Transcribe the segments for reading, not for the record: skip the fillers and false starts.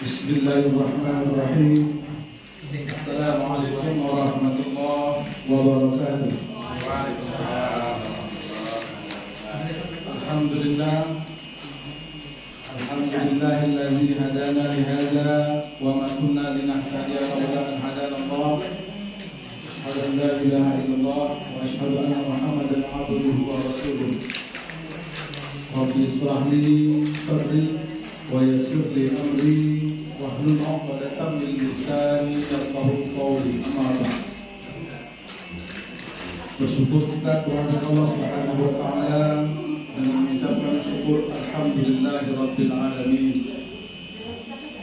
Bismillahirrahmanirrahim. Assalamualaikum warahmatullahi wabarakatuh. Alhamdulillah. Alhamdulillahilladzi hadana lihadza wa ma kunna linahtadiya laula an hadana Allah. Asyhadu an la ilaha illallah wa asyhadu anna Muhammadan abduhu wa rasuluh. Rabbi ishrah li sadri wa yassir li amri wahlul 'uqdatam min lisani yafqahu qawli. Amma ba'd. Bersyukur kita kepada Allah Subhanahu wa taala dengan mengucapkan syukur alhamdulillahirabbil alamin,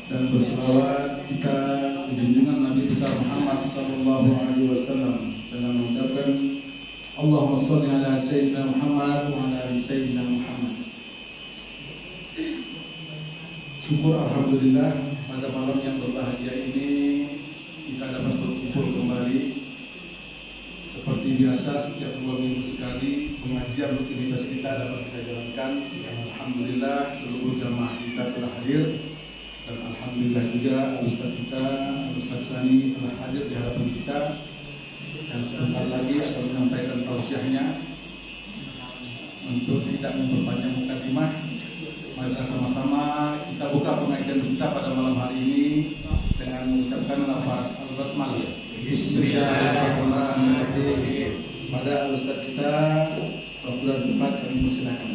dan berselawat kita ke junjungan Nabi besar Muhammad sallallahu alaihi wasallam dengan mengucapkan Allahumma shalli ala sayyidina Muhammad wa ala ali sayyidina Muhammad. Syukur alhamdulillah pada malam yang berbahagia ini kita dapat berkumpul kembali seperti biasa. Setiap 2 minggu sekali pengajian rutinitas kita dapat kita jalankan. Alhamdulillah seluruh jamaah kita telah hadir, dan alhamdulillah juga Ustaz kita, Ustaz Sani telah hadir di hadapan kita, dan sebentar lagi akan menyampaikan tausiahnya. Untuk tidak memperpanjang mukadimah, mari sama-sama kita buka pengajian kita pada malam hari ini dengan mengucapkan lafaz al-basmalah. Bismillahirrahmanirrahim. Pada Ustaz kita, waktu dan tempat kami persilakan.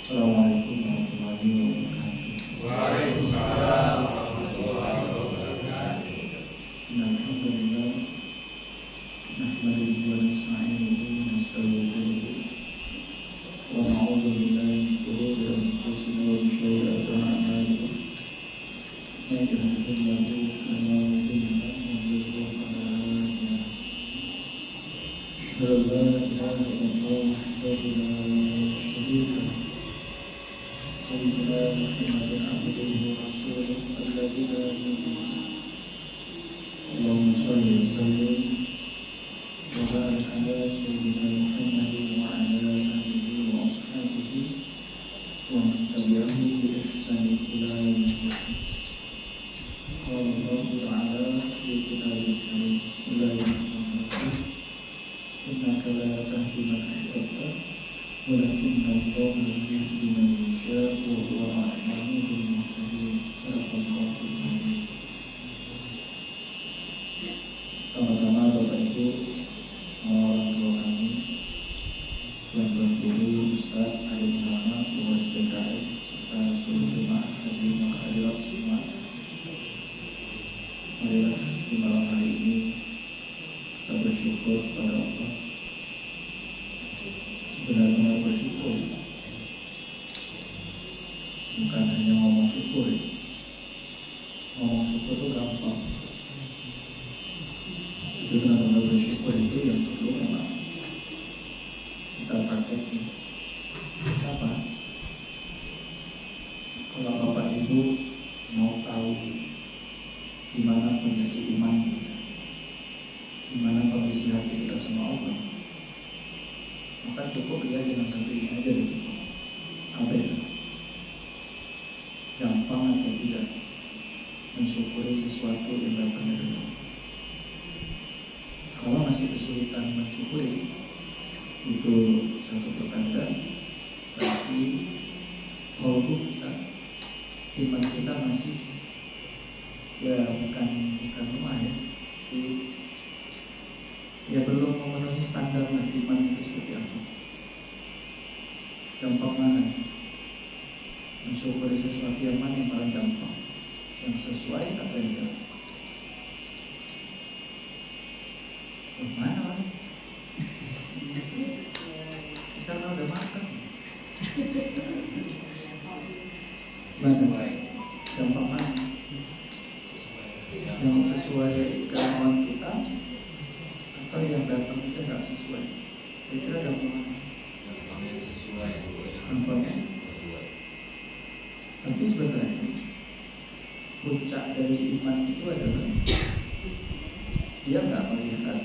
Assalamualaikum warahmatullahi wabarakatuh. Waalaikumsalam warahmatullahi wabarakatuh. Alhamdulillah, nahmaduhu wa nasta'inuhu wa nastaghfiruh wa na'udzu billahi min shururi anfusina wa min sayyi'ati a'malina. Man yahdihillahu fala mudilla lahu wa man yudlil fala hadiya lahu. Asyhadu an la ilaha illallah wahdahu la syarika lahu. Sayyidina Muhammadin abduhu wa rasuluhu alladzi la ilaha. Allahumma shalli wa sallim wa barik ala sayyidina Muhammadin wa ala alihi wa ashabihi wa man tabi'ahum bi ihsanin ila yaumil qiyamah. Qala Allahu ta'ala fi kitabihi al-karim, bismillahirrahmanirrahim. Innaka la tahdi man ahbabta walakinna Allaha yahdi man yasha'u wa huwa a'lamu bil muhtadin. Sadaqallahu al-azim. Pertama-tama Bapak Ibu, orang tua kami, Tuan-tuan Guru, Ustaz, Adik Ulama, Pengurus PKM, serta seluruh jemaah hadirin dan hadirat semua, marilah di malam hari ini kita bersyukur kepada Allah. Sebenarnya bersyukur bukan hanya ngomong syukur. Ngomong syukur itu gampang. Benar-benar bersyukur itu yang perlu memang kita praktekin. Apa? Kalau Bapak Ibu mau tahu gimana kondisi iman kita, gimana kondisi hati kita sama Allah, maka cukup ya dengan satu ini aja udah cukup. Apa itu? Gampang atau tidak mensyukuri sesuatu yang datang dari Allah. Kalau masih kesulitan mensyukuri, itu satu pertanda berarti kalbu kita, iman kita masih bukan lemah ya, ya belum memenuhi standar iman itu seperti apa. Gampang mana mensyukuri sesuatu yang mana yang paling gampang, yang sesuai atau yang tidak? Mana orang? Kita udah makan. Mana? Gampang mana? Yang sesuai kemauan kita atau yang datang itu nggak sesuai? Kira-kira gampang mana? Gampangnya sesuai. Gampangnya sesuai. Tapi sebenarnya puncak dari iman itu adalah dia nggak melihat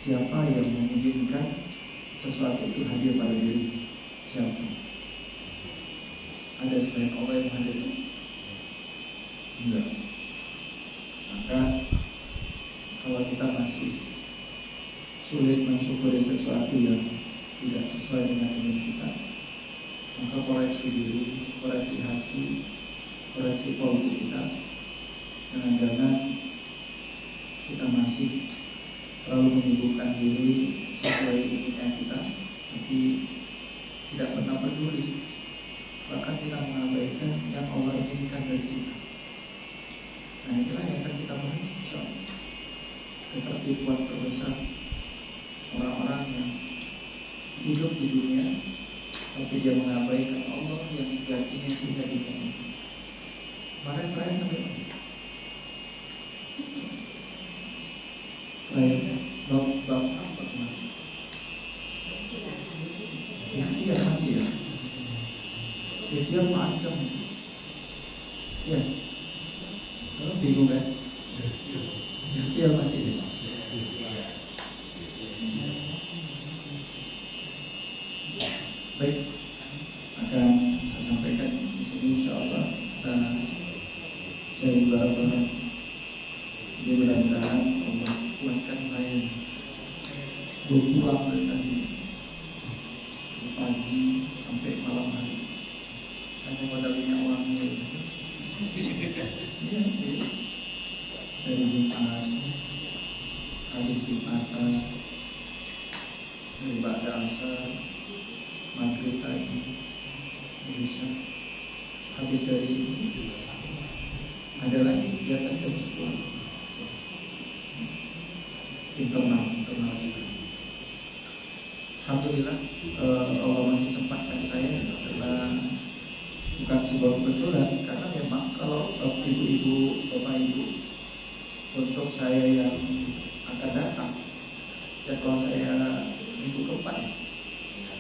siapa yang mengizinkan sesuatu itu hadir pada diri? Siapa? Ada selain Allah yang hadir? Enggak. Maka kalau kita masih sulit mensyukuri sesuatu yang tidak sesuai dengan iman kita, maka koreksi diri, koreksi hati, koreksi politik kita. Jangan-jangan kita masih terlalu menyibukkan diri sesuai inginnya kita, tapi tidak pernah peduli, bahkan kita mengabaikan yang Allah inginkan dari kita. Nah, inilah yang akan kita bahas insyaallah. Ketertipuan terbesar orang-orang yang hidup di dunia tapi dia mengabaikan Allah yang sejatinya punya dunia ini. Kemarin sampai bab apa kemarin? Iya masih ya. Dia macam ya. Kalau bingung kan? Dia masih ya. Baik, akan saya sampaikan di sini insyaallah. Saya juga berharap mudah-mudahan Allah kuatkan saya berpulang dari pagi sampai malam hari. Hanya modal minyak wangi. Iya sih. Dari Jumat, habis Jumatan, dari Ba'da Asar, maghrib tadi, bisa habis dari sini. Ada lagi di atas jam 10. Internal. Alhamdulillah Allah masih sempatkan saya karena bukan sebuah kebetulan, karena memang kalau ibu-ibu, bapak-ibu, untuk saya yang akan datang jadwal saya minggu keempat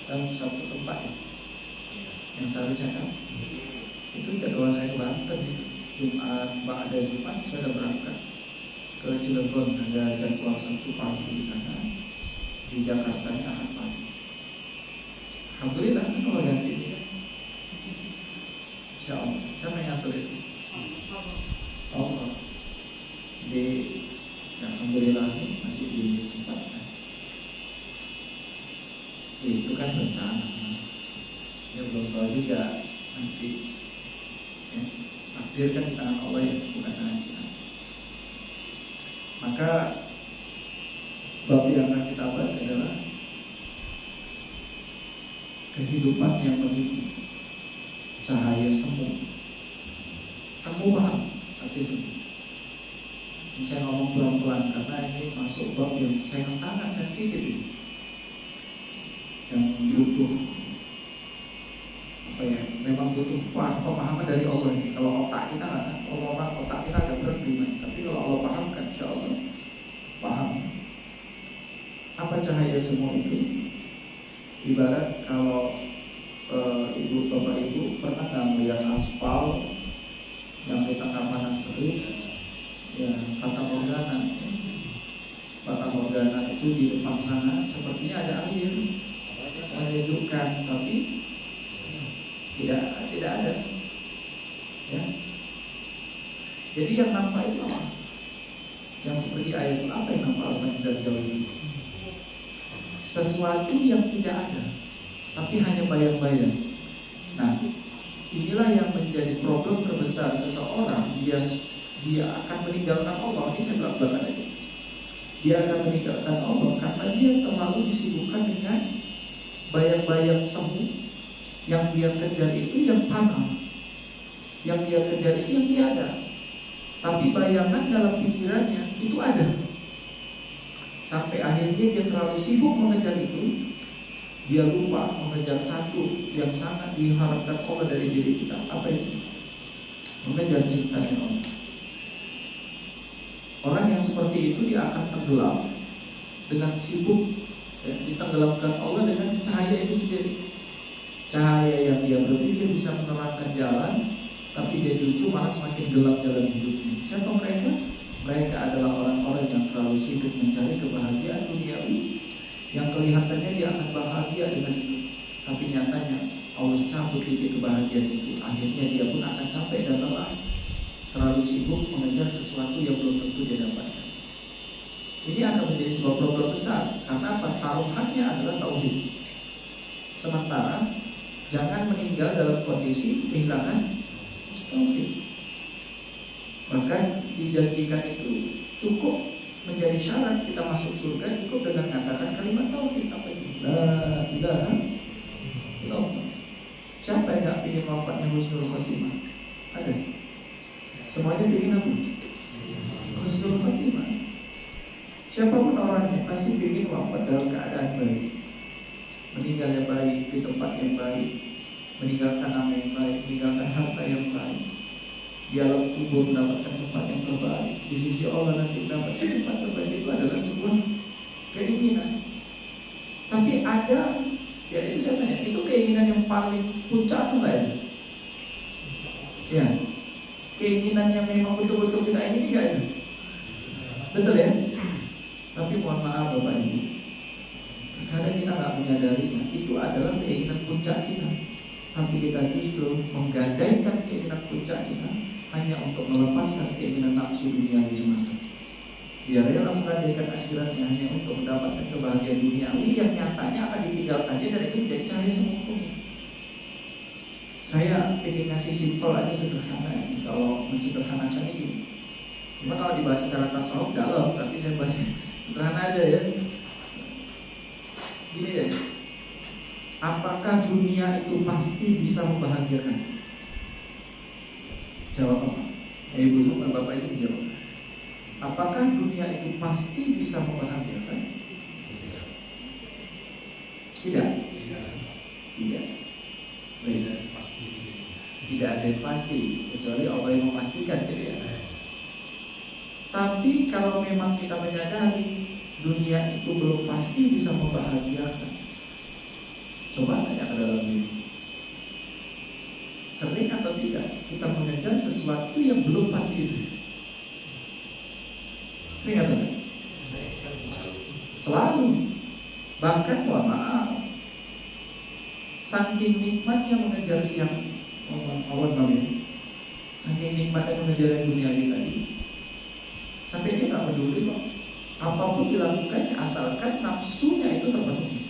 dan Sabtu keempat yang seharusnya kan itu jadwal saya Banten. Jumat, Ba'da Jumat saya sudah berangkat ke Cilegon, ada jadwal Sabtu pagi di sana. Di Jakarta Ahad pagi. Alhamdulillah kalau ganti insyaallah. Siapa yang ngatur itu? Allah. Jadi alhamdulillah masih disempatkan. Itu kan rencana. Ya belum tahu juga nanti. Ya, takdir kan di tangan Allah ya, bukan tangan kita. Maka bab yang akan kita bahas adalah kehidupan yang menipu, cahaya semu. Semu paham? Arti semu. Ini saya ngomong pelan-pelan karena ini masuk bab yang sangat sensitif ini, yang butuh apa ya? Memang butuh pemahaman dari Allah ini. Kalau otak kita nggak, otak kita agak berhenti. Tapi kalau Allah pahamkan, insya Allah paham. Apa cahaya semua itu? Ibarat kalau ibu bapak ibu pernah nggak melihat aspal yang di tengah panas terik, ya fata morgana itu di depan sana sepertinya ada air menunjukkan, tapi tidak ada, ya. Jadi yang nampak itu apa? Yang seperti air itu apa yang nampak dari jauh ini? Sesuatu yang tidak ada, tapi hanya bayang-bayang. Nah, inilah yang menjadi problem terbesar seseorang. Dia akan meninggalkan Allah. Ini saya belak-belakan aja. Dia akan meninggalkan Allah karena dia terlalu disibukkan dengan bayang-bayang semu. Yang dia kejar itu yang panah, yang dia kejar itu yang tiada. Tapi bayangan dalam pikirannya itu ada. Sampai akhirnya dia terlalu sibuk mengejar itu, dia lupa mengejar satu yang sangat diharapkan Allah dari diri kita. Apa itu? Mengejar cintanya Allah. Orang yang seperti itu dia akan tenggelam dengan sibuk, ya, ditenggelamkan Allah dengan cahaya itu sendiri. Cahaya yang dia berpikir bisa menerangkan jalan, tapi dia justru malah semakin gelap jalan hidupnya. Siapa mereka? Mereka adalah orang-orang yang terlalu sibuk mencari kebahagiaan duniawi, yang kelihatannya dia akan bahagia dengan itu, tapi nyatanya Allah cabut titik kebahagiaan itu. Akhirnya dia pun akan capek dan lelah, terlalu sibuk mengejar sesuatu yang belum tentu dia dapatkan. Ini akan menjadi sebuah problem besar, karena taruhannya adalah tauhid. Sementara jangan meninggal dalam kondisi kehilangan tauhid. Bahkan dijanjikan itu cukup menjadi syarat kita masuk surga, cukup dengan mengatakan kalimat tauhid. Apa itu? La ilaha illallah. Siapa yang gak ingin wafatnya husnul khotimah? Ada? Semuanya ingin apa? Husnul khotimah. Siapapun orangnya pasti ingin wafat dalam keadaan baik, meninggalnya baik, di tempat yang baik, meninggalkan nama yang baik, meninggalkan harta yang baik, di alam kubur mendapatkan tempat yang terbaik, di sisi Allah nanti mendapatkan tempat terbaik. Itu adalah sebuah keinginan. Tapi ada, ya itu saya tanya, itu keinginan yang paling puncak atau enggak ya? Ya, keinginan yang memang betul-betul kita ingini enggak itu? Betul ya? Tapi mohon maaf Bapak Ibu, kadang kita nggak menyadarinya, itu adalah keinginan puncak kita. Tapi kita justru menggadaikan keinginan puncak kita hanya untuk melepaskan keinginan nafsu duniawi semata. Dia rela menggadaikan akhiratnya hanya untuk mendapatkan kebahagiaan duniawi yang nyatanya akan ditinggalkannya, dan itu menjadi cahaya semuanya. Saya ingin ngasih simpel aja, sederhana. Kalau mensederhanakan ini, cuma kalau dibahas secara tasawuf dalam, tapi saya bahas sederhana aja ya. Gini ya, apakah dunia itu pasti bisa membahagiakan? Jawab apa? Ibu dan bapak itu menjawab. Apakah dunia itu pasti bisa membahagiakan? Tidak. Tidak. Tidak ada yang pasti, kecuali Allah yang memastikan, gitu ya. Tapi kalau memang kita menyadari dunia itu belum pasti bisa membahagiakan, coba tanya ke dalam diri, sering atau tidak kita mengejar sesuatu yang belum pasti itu? Sering atau tidak? Selalu. Bahkan mohon maaf, saking nikmatnya mengejar siang saking nikmatnya mengejar dunia ini tadi, sampai dia gak peduli kok apapun dilakukannya asalkan nafsunya itu terpenuhi.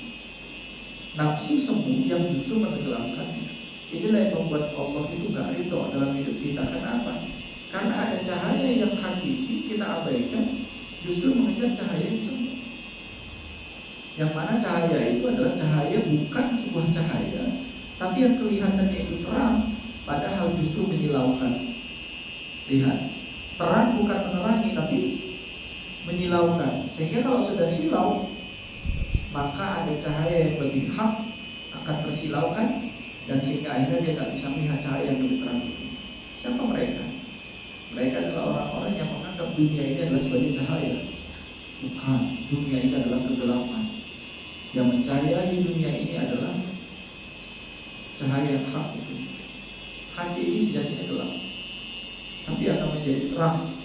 Nafsu semu yang justru menenggelamkannya. Inilah yang membuat Allah itu gak ridho dalam hidup kita. Kenapa? Karena ada cahaya yang hakiki kita abaikan, justru mengejar cahaya yang semu, yang mana cahaya itu adalah cahaya bukan sebuah cahaya, tapi yang kelihatannya itu terang, padahal justru menyilaukan. Lihat, terang bukan menerangi, tapi menyilaukan. Sehingga kalau sudah silau, maka ada cahaya yang lebih hak akan tersilaukan, dan sehingga akhirnya dia tak bisa melihat cahaya yang lebih terang itu. Siapa mereka? Mereka adalah orang-orang yang menganggap dunia ini adalah sebagai cahaya. Bukan, dunia ini adalah kegelapan. Yang mencahayai dunia ini adalah cahaya hak itu. Hati ini sejatinya gelap, tapi akan menjadi terang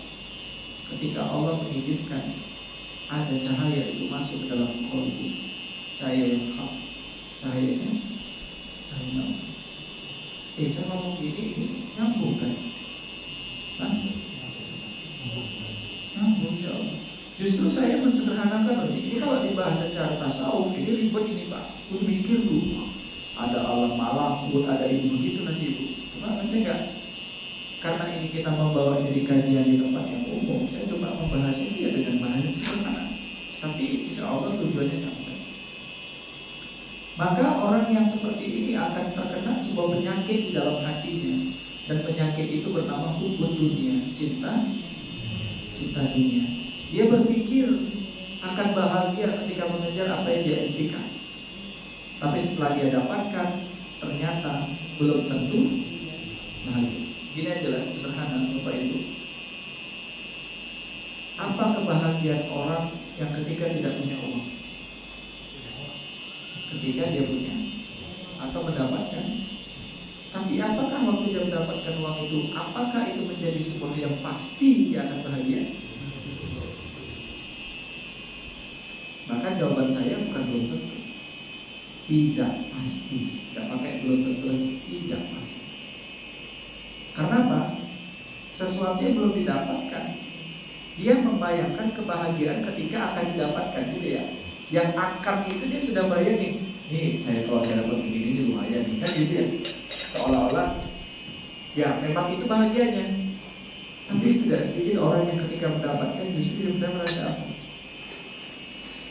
ketika Allah mengizinkan ada cahaya itu masuk ke dalam qalbu. Cahaya yang hak, cahayanya cahaya. Saya ngomong gini, ini nyambung kan? Nyambung insyaallah. Justru saya mensederhanakan ini kalau dibahas secara tasawuf ini ribet ini Pak. Pun mikir dulu, ada alam malakut, ada ini begitu nanti Ibu. Cuma saya enggak, karena ini kita membawa ini kajian di tempat yang umum, saya coba membahas ini ya dengan bahasa sederhana. Tapi insya Allah tujuannya nyampe. Maka orang yang seperti ini akan terkena sebuah penyakit di dalam hatinya, dan penyakit itu bernama hubbud dunia, cinta dunia. Dia berpikir akan bahagia ketika mengejar apa yang dia impikan, tapi setelah dia dapatkan ternyata belum tentu bahagia. Gini aja lah, sederhana Bapak Ibu. Apa kebahagiaan orang yang ketika tidak punya uang? Ketika dia punya atau mendapatkan. Tapi apakah waktu dia mendapatkan uang itu, apakah itu menjadi sebuah yang pasti dia akan bahagia? maka jawaban saya bukan belum tentu, tidak pasti. Tidak pakai belum tentu, tidak pasti. Karena apa? Sesuatu yang belum didapatkan, dia membayangkan kebahagiaan ketika akan didapatkan, gitu ya. Yang akan itu dia sudah bayangin, nih saya kalau saya dapat begini ini lumayan, kan gitu ya. Seolah-olah ya memang itu bahagianya. Tapi tidak sedikit orang yang ketika mendapatkan justru dia benar merasa apa?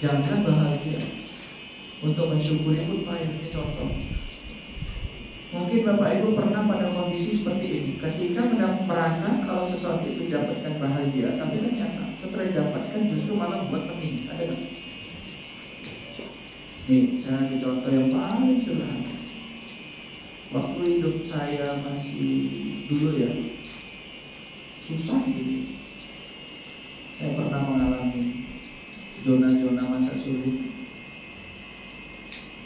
Jangan bahagia, untuk mensyukuri pun pahit. Ini contoh. Mungkin Bapak Ibu pernah pada kondisi seperti ini, ketika merasa kalau sesuatu itu didapatkan bahagia, tapi ternyata setelah didapatkan justru malah buat pening. Ada nggak? Nih, saya kasih contoh yang paling sederhana. Waktu hidup saya masih dulu ya, susah gitu. Saya pernah mengalami zona-zona masa sulit.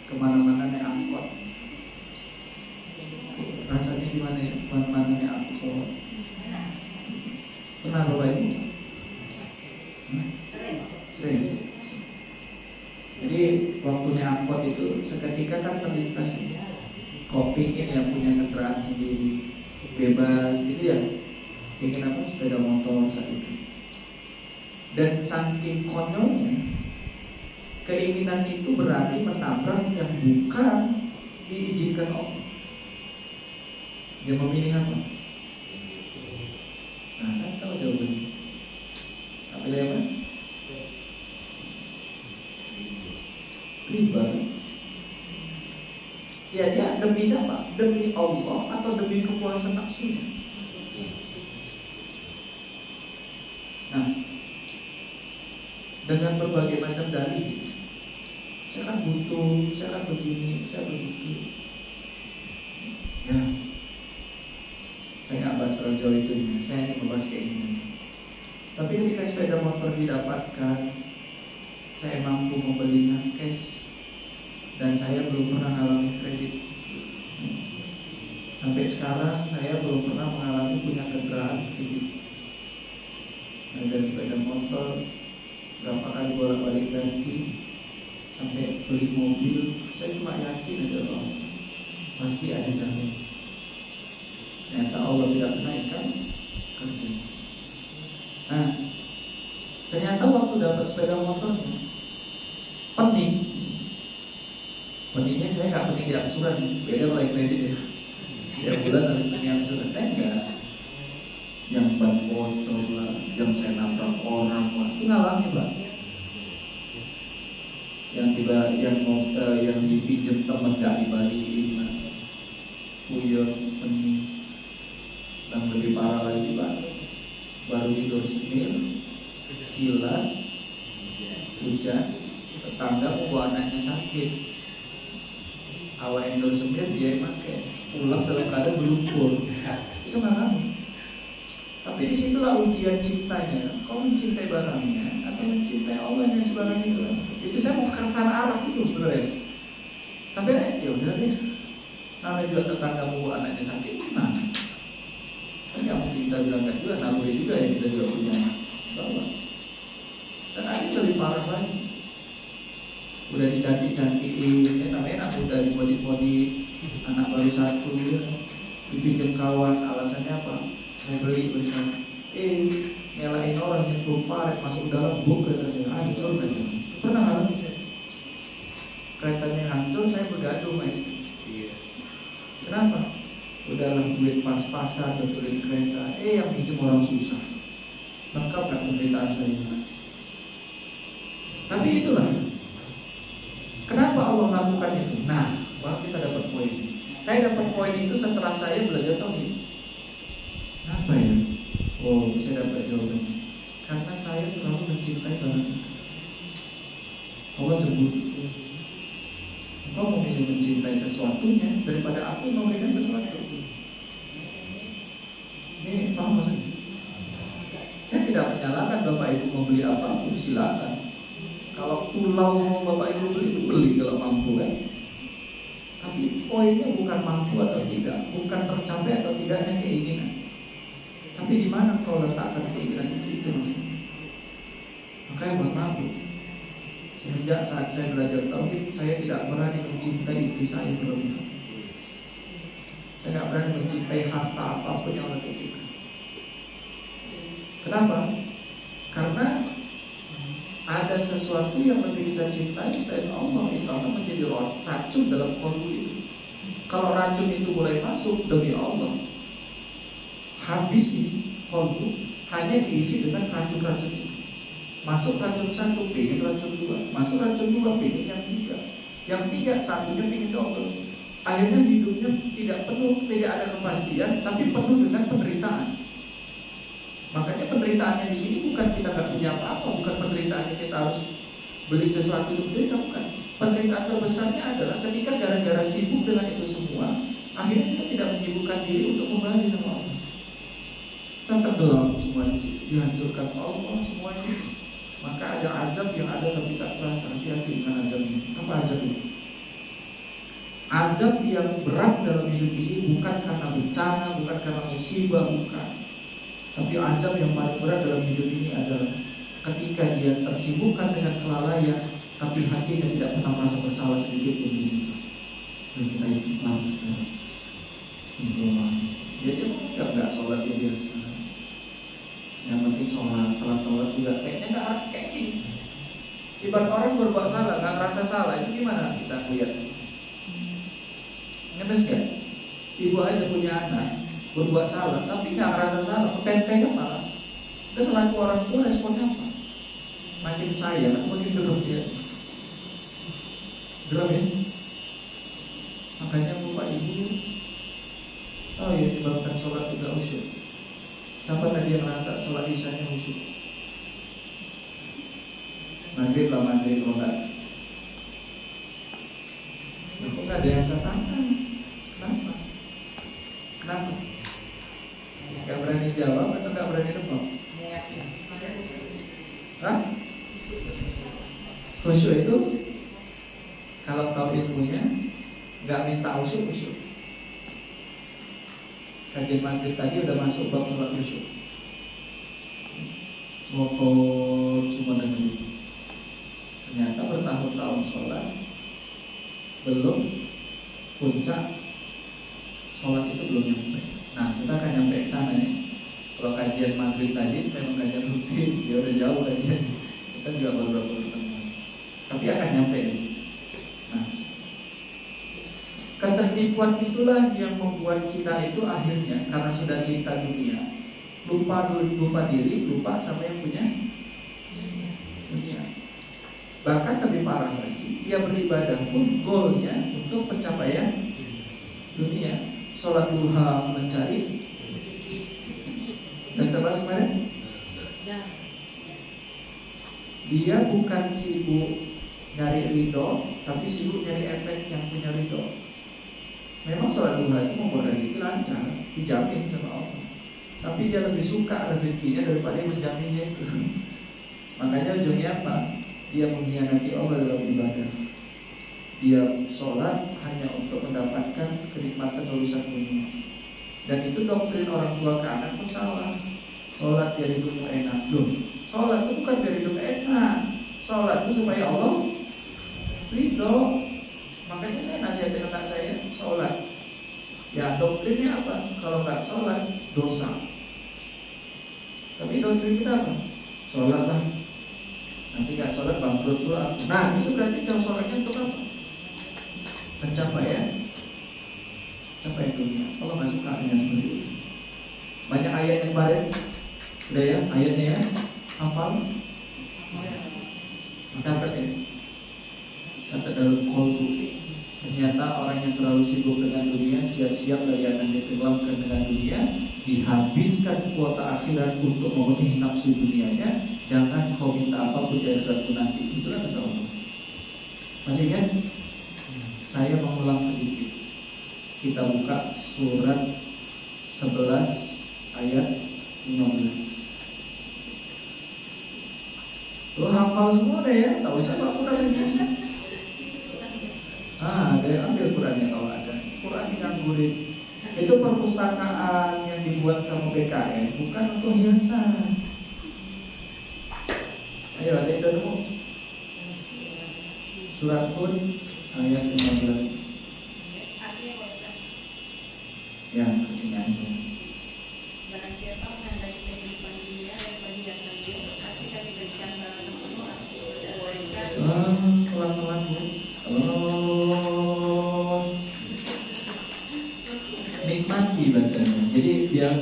Kemana-mana naik angkot. Rasanya gimana ya? Kemana-mana naik angkot. Pernah Bapak Ibu? Sering. Jadi waktu naik angkot itu seketika kan terlintas, kok pingin yang punya kendaraan sendiri, bebas gitu ya. Ingin apa? Sepeda motor saat itu. Dan saking konyolnya, keinginan itu berarti menabrak yang bukan diizinkan Allah. Dia memilih apa? Nah, kan tahu jawabannya. Apa apa? Riba. Ya dia demi siapa? Demi Allah atau demi kepuasan nafsunya? Nah, dengan berbagai macam dalih, saya kan butuh, saya kan begini, saya begitu. Ya, saya nggak bahas terlalu jauh itu, saya hanya membahas keinginan. Tapi ketika sepeda motor didapatkan, saya mampu membelinya cash, dan saya belum pernah mengalami kredit. Sampai sekarang saya belum pernah mengalami punya kendaraan kredit. Dan sepeda motor berapa kali bolak-balik ganti sampai beli mobil, saya cuma yakin aja loh, pasti ada jalan. Ternyata Allah tidak menaikkan kerja. Nah, ternyata waktu dapat sepeda motornya pening. Peningnya saya nggak pening di angsuran, beda kalau kredit ya. Tiap bulan harus pening angsuran, saya enggak. Yang ban bocor lah, yang saya nabrak orang lah, itu ngalami Pak. Yang tiba, yang dipinjam teman nggak dibalikin lah, puyeng, pening. Yang lebih parah lagi Pak, baru tidur semil, kilat, hujan, tetangga membawa anaknya sakit, awal endor semil dia yang pakai, pulang dalam keadaan berlumpur. Itu ngalami. Tapi disitulah ujian cintanya. Kau mencintai barangnya atau mencintai Allah yang ngasih barang itu? Itu saya mau ke sana arah situ sebenarnya. Sampai ya udah deh. Namanya juga tetangga mau anaknya sakit, nah kan nggak mungkin kita bilang kan juga, naluri juga ya kita juga punya bawa. Dan ada yang lebih parah lagi. Udah dicantik-cantikin, namanya anak udah dimodif-modif, anak baru satu, dipinjam kawan, alasannya apa? Mau beli bersama, nyalain orang yang belum paret masuk dalam buk kereta saya hancur kan? Pernah ngalamin saya? Keretanya hancur, saya bergaduh sama istri. Kenapa? Udahlah duit pas-pasan betulin kereta, yang pinjam orang susah. Lengkap kan penderitaan saya? Tapi itulah. Kenapa Allah lakukan itu? Nah, baru kita dapat poin. Saya dapat poin itu setelah saya belajar tauhid. Apa ya? Oh, saya dapat jawabannya. Karena saya terlalu mencintai barang itu. Allah cemburu. Engkau memilih mencintai sesuatunya daripada aku memberikan sesuatu. Ini paham maksudnya? Saya tidak menyalahkan Bapak Ibu mau beli apapun, silakan. Kalau pulau mau Bapak Ibu beli, beli kalau mampu kan. Tapi poinnya bukan mampu atau tidak, bukan tercapai atau tidaknya keinginan. Tapi di mana kau letakkan keinginan itu maksudnya. Makanya buat mampu. Semenjak saat saya belajar tauhid, saya tidak berani mencintai istri saya berlebihan. Saya tidak berani mencintai harta apapun yang Allah titipkan. Kenapa? Karena ada sesuatu yang lebih kita cintai selain Allah, itu akan menjadi racun dalam kolbu itu. Kalau racun itu mulai masuk, demi Allah, habis ini kolbu hanya diisi dengan racun-racun itu. Masuk racun satu, pengen racun dua. Masuk racun dua, pengen yang tiga. Yang tiga, satunya pengen double. Akhirnya hidupnya tidak penuh, tidak ada kepastian, tapi penuh dengan penderitaan. Makanya penderitaannya di sini bukan kita nggak punya apa-apa, bukan penderitaannya kita harus beli sesuatu untuk menderita, bukan. Penderitaan terbesarnya adalah ketika gara-gara sibuk dengan itu semua, akhirnya kita tidak menyibukkan diri untuk kembali sama Allah. Kita tenggelam semua di situ, dihancurkan Allah semuanya. Maka ada azab yang ada tapi tak terasa. Hati-hati dengan azab ini. Apa azab itu? Azab yang berat dalam hidup ini bukan karena bencana, bukan karena musibah, bukan. Tapi azab yang paling berat dalam hidup ini adalah ketika dia tersibukkan dengan kelalaian, tapi hatinya tidak pernah merasa bersalah sedikit pun di situ. Dan kita istighfar sekarang. Istighfar. Dia nggak sholat dia biasa. Yang penting sholat, telat juga kayaknya nggak kayak gini. Ibarat orang berbuat salah, nggak merasa salah, itu gimana kita lihat? Ngetes kan? Ibu aja punya anak berbuat salah, tapi nggak merasa salah, ketentengan malah. Kita selaku orang tua responnya apa? Makin sayang atau makin gerem dia? Gerem ya? Makanya bapak ibu, oh ya dibangunkan sholat juga usyuk. Siapa tadi yang merasa sholat isyanya usyuk? Maghrib lah, maghrib enggak. Kok nggak ada yang katakan? Kenapa? Kenapa? Gak berani jawab atau gak berani nebak? Hah? Khusyuk itu kalau tahu ilmunya gak minta usyuk. Kajian maghrib tadi udah masuk bab sholat usyuk. Mokot semua dengan itu. Ternyata bertahun-tahun sholat belum puncak sholat itu belum nyampe. Nah kita akan nyampe ke sana ya. Kalau kajian maghrib tadi memang kajian rutin, dia udah jauh kajian. Kita juga baru bertemu. Tapi akan nyampe di situ. Nah, ketertipuan itulah yang membuat kita itu akhirnya karena sudah cinta dunia, lupa diri, lupa sama yang punya dunia. Bahkan lebih parah lagi, dia beribadah pun goalnya untuk pencapaian dunia. Sholat duha mencari dan terbahas kemarin. Dia bukan sibuk nyari ridho, tapi sibuk nyari efek yang punya ridho. Memang sholat duha itu membuat rezeki lancar, dijamin sama Allah. Tapi dia lebih suka rezekinya daripada menjaminnya itu. Makanya ujungnya apa? Dia mengkhianati Allah dalam ibadah. Dia sholat hanya untuk mendapatkan kenikmatan urusan dunia. Dan itu doktrin orang tua ke anak pun salah. Sholat biar hidupmu enak. Loh, sholat itu bukan biar hidup enak. Sholat itu supaya Allah ridho. Makanya saya nasihatin anak saya sholat. Ya doktrinnya apa? Kalau nggak sholat dosa. Tapi doktrin kita apa? Sholat lah. Nanti nggak sholat bangkrut pula. Nah itu berarti cara sholatnya untuk apa? Pencapaian dunia. Allah nggak suka dengan seperti itu. Banyak ayat yang kemarin udah ya ayatnya ya hafal. Catat ya. Catat dalam kolbu. Ternyata orang yang terlalu sibuk dengan dunia siap-siap lagi akan ditenggelamkan dengan dunia, dihabiskan kuota akhirat untuk memenuhi nafsu dunianya. Jangan kau minta apapun di akhiratku nanti. Itulah kata Allah. Masih ingat? Saya mengulang sedikit. Kita buka surat 11 ayat 15. Lo hafal semua deh ya, tak usah baca Quran ini. Ada yang ambil Qurannya kalau ada. Quran nganggurin. Itu perpustakaan yang dibuat sama PKN, bukan untuk hiasan. Ayo ada yang udah nemu? Surat Hud ayat 15. Artinya Pak Ustaz, Ya, artinya aja. barang siapa menghendaki kehidupan dunia dan perhiasannya, pasti kami berikan balasan penuh atas pekerjaan mereka. Pelan-pelan Bu. Oh. Nikmati bacanya. Jadi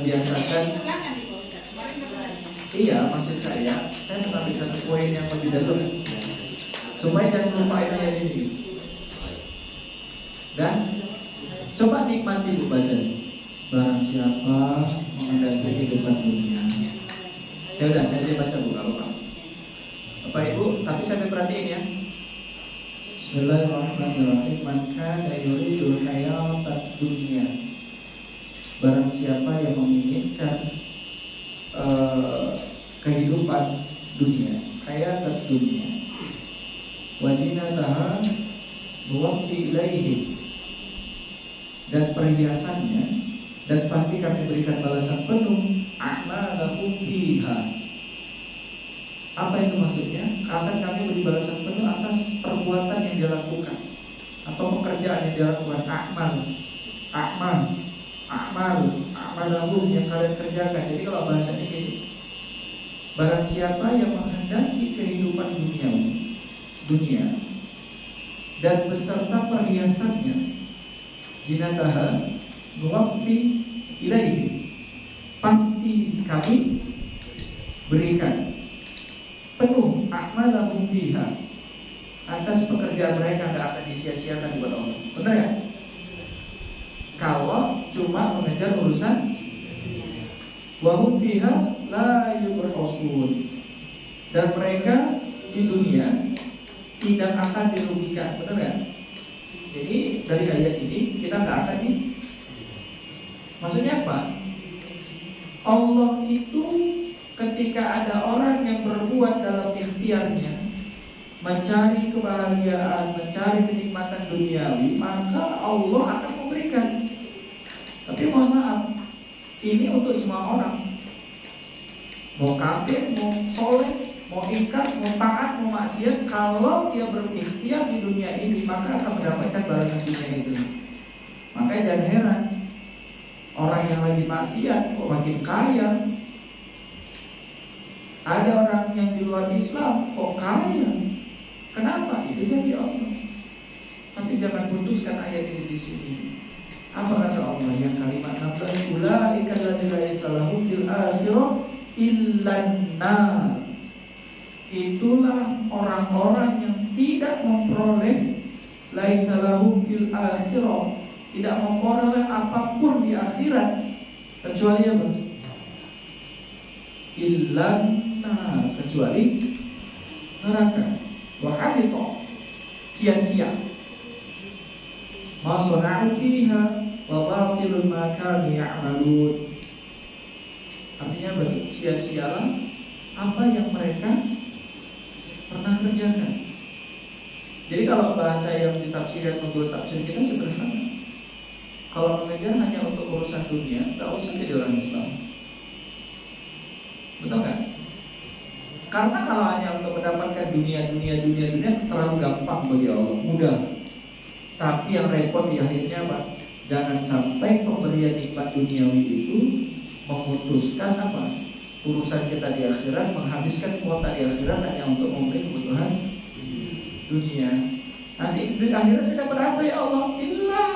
biasakan. Ulangan nih Pak Ustaz, kemarin berulangnya. Iya, maksud saya mengambil satu poin yang lebih dalam supaya jangan lupa ayat ini. Dan coba nikmati Bu bacanya. Barang siapa menghendaki kehidupan dunia. Saya baca Bu, kalau Bapak Ibu, tapi sampai perhatiin ya. Bismillahirrahmanirrahim. Man kana yuridul hayatad dunya. Barang siapa yang menginginkan kehidupan dunia, hayatad dunya, wajinataha nuwaffi ilaihim, dan perhiasannya, dan pasti kami berikan balasan penuh a'malahum fiha. Apa itu maksudnya? Akan kami beri balasan penuh atas perbuatan yang dia lakukan atau pekerjaan yang dia lakukan. A'malahum yang kalian kerjakan. Jadi kalau bahasanya gini, barang siapa yang menghendaki kehidupan dunia dan beserta perhiasannya, jinataha nuwaffi ilaihi, pasti kami berikan penuh a'malahum fiha, atas pekerjaan mereka tidak akan disia-siakan kepada Allah. Benar ya? Kalau cuma mengejar urusan wahum fiha la yubhasun, dan mereka di dunia tidak akan dirugikan. Benar ya? Jadi dari ayat ini kita nggak akan maksudnya apa? Allah itu ketika ada orang yang berbuat dalam ikhtiarnya, mencari kebahagiaan, mencari kenikmatan duniawi, maka Allah akan memberikan. Tapi mohon maaf, ini untuk semua orang. Mau kafir, mau soleh, mau ikhlas, mau taat, mau maksiat, kalau dia berikhtiar di dunia ini, maka akan mendapatkan balasan dunia itu. Makanya jangan heran, orang yang lagi maksiat kok makin kaya. Ada orang yang di luar Islam kok kaya. Kenapa? Itu janji Allah. Tapi jangan putuskan ayat ini di sini. Apa kata Allah yang kalimat 16? Ulaika alladzina laysa lahum fil akhirah illan nar. Itulah orang-orang yang tidak memperoleh laisa lahum fil akhirah, tidak memperoleh apapun di akhirat kecuali apa? Illan nar, kecuali neraka. Wa habita, sia-sia. Ma sana'u fiha wa batilun ma kanu ya'malun. Artinya sia-sialah apa yang mereka pernah kerjakan. Jadi kalau bahasa yang ditafsirkan menurut tafsir kita sederhana. Kalau mengejar hanya untuk urusan dunia, tak usah jadi orang Islam. Betul kan? Karena kalau hanya untuk mendapatkan dunia terlalu gampang bagi Allah, mudah. Tapi yang repot di akhirnya apa? Jangan sampai pemberian nikmat duniawi itu memutuskan apa? Urusan kita di akhirat, menghabiskan kuota di akhirat hanya untuk memberi kebutuhan dunia. Nanti di akhirat saya dapat apa ya Allah? Illa,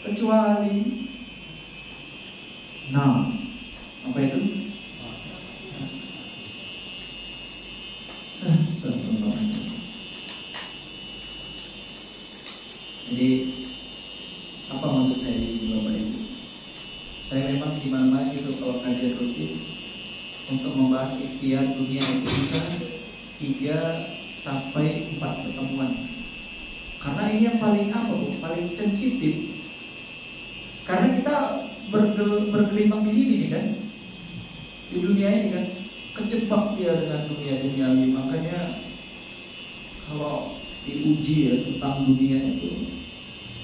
kecuali. Nah, apa itu? Jadi apa maksud saya di sini Bapak Ibu? Saya memang di mana itu kalau kajian rutin untuk membahas ikhtiar dunia itu bisa 3 sampai 4 pertemuan. Karena ini yang paling apa Bu? Paling sensitif. Karena kita bergelimang di sini nih kan, di dunia ini kan, kejebak dia dengan dunia duniawi. Makanya kalau diuji ya tentang dunia itu,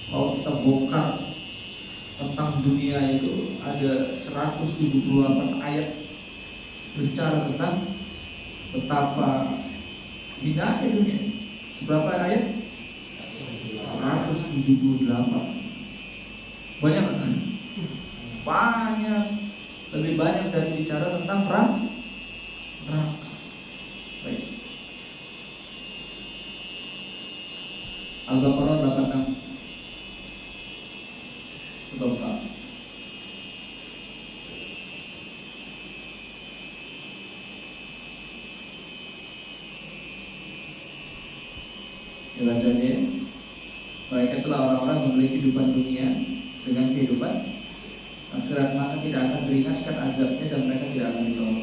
kalau kita bongkar tentang dunia itu ada 178 ayat bicara tentang betapa hinanya dunia. Berapa ayat? 178. Banyak kan? Banyak. Lebih banyak dari bicara tentang neraka. Baik. Al-Baqarah 86. Coba buka. Baca aja. Mereka itulah orang-orang membeli kehidupan dunia dengan kehidupan akhirat, maka tidak akan diringankan azabnya dan mereka tidak akan ditolong.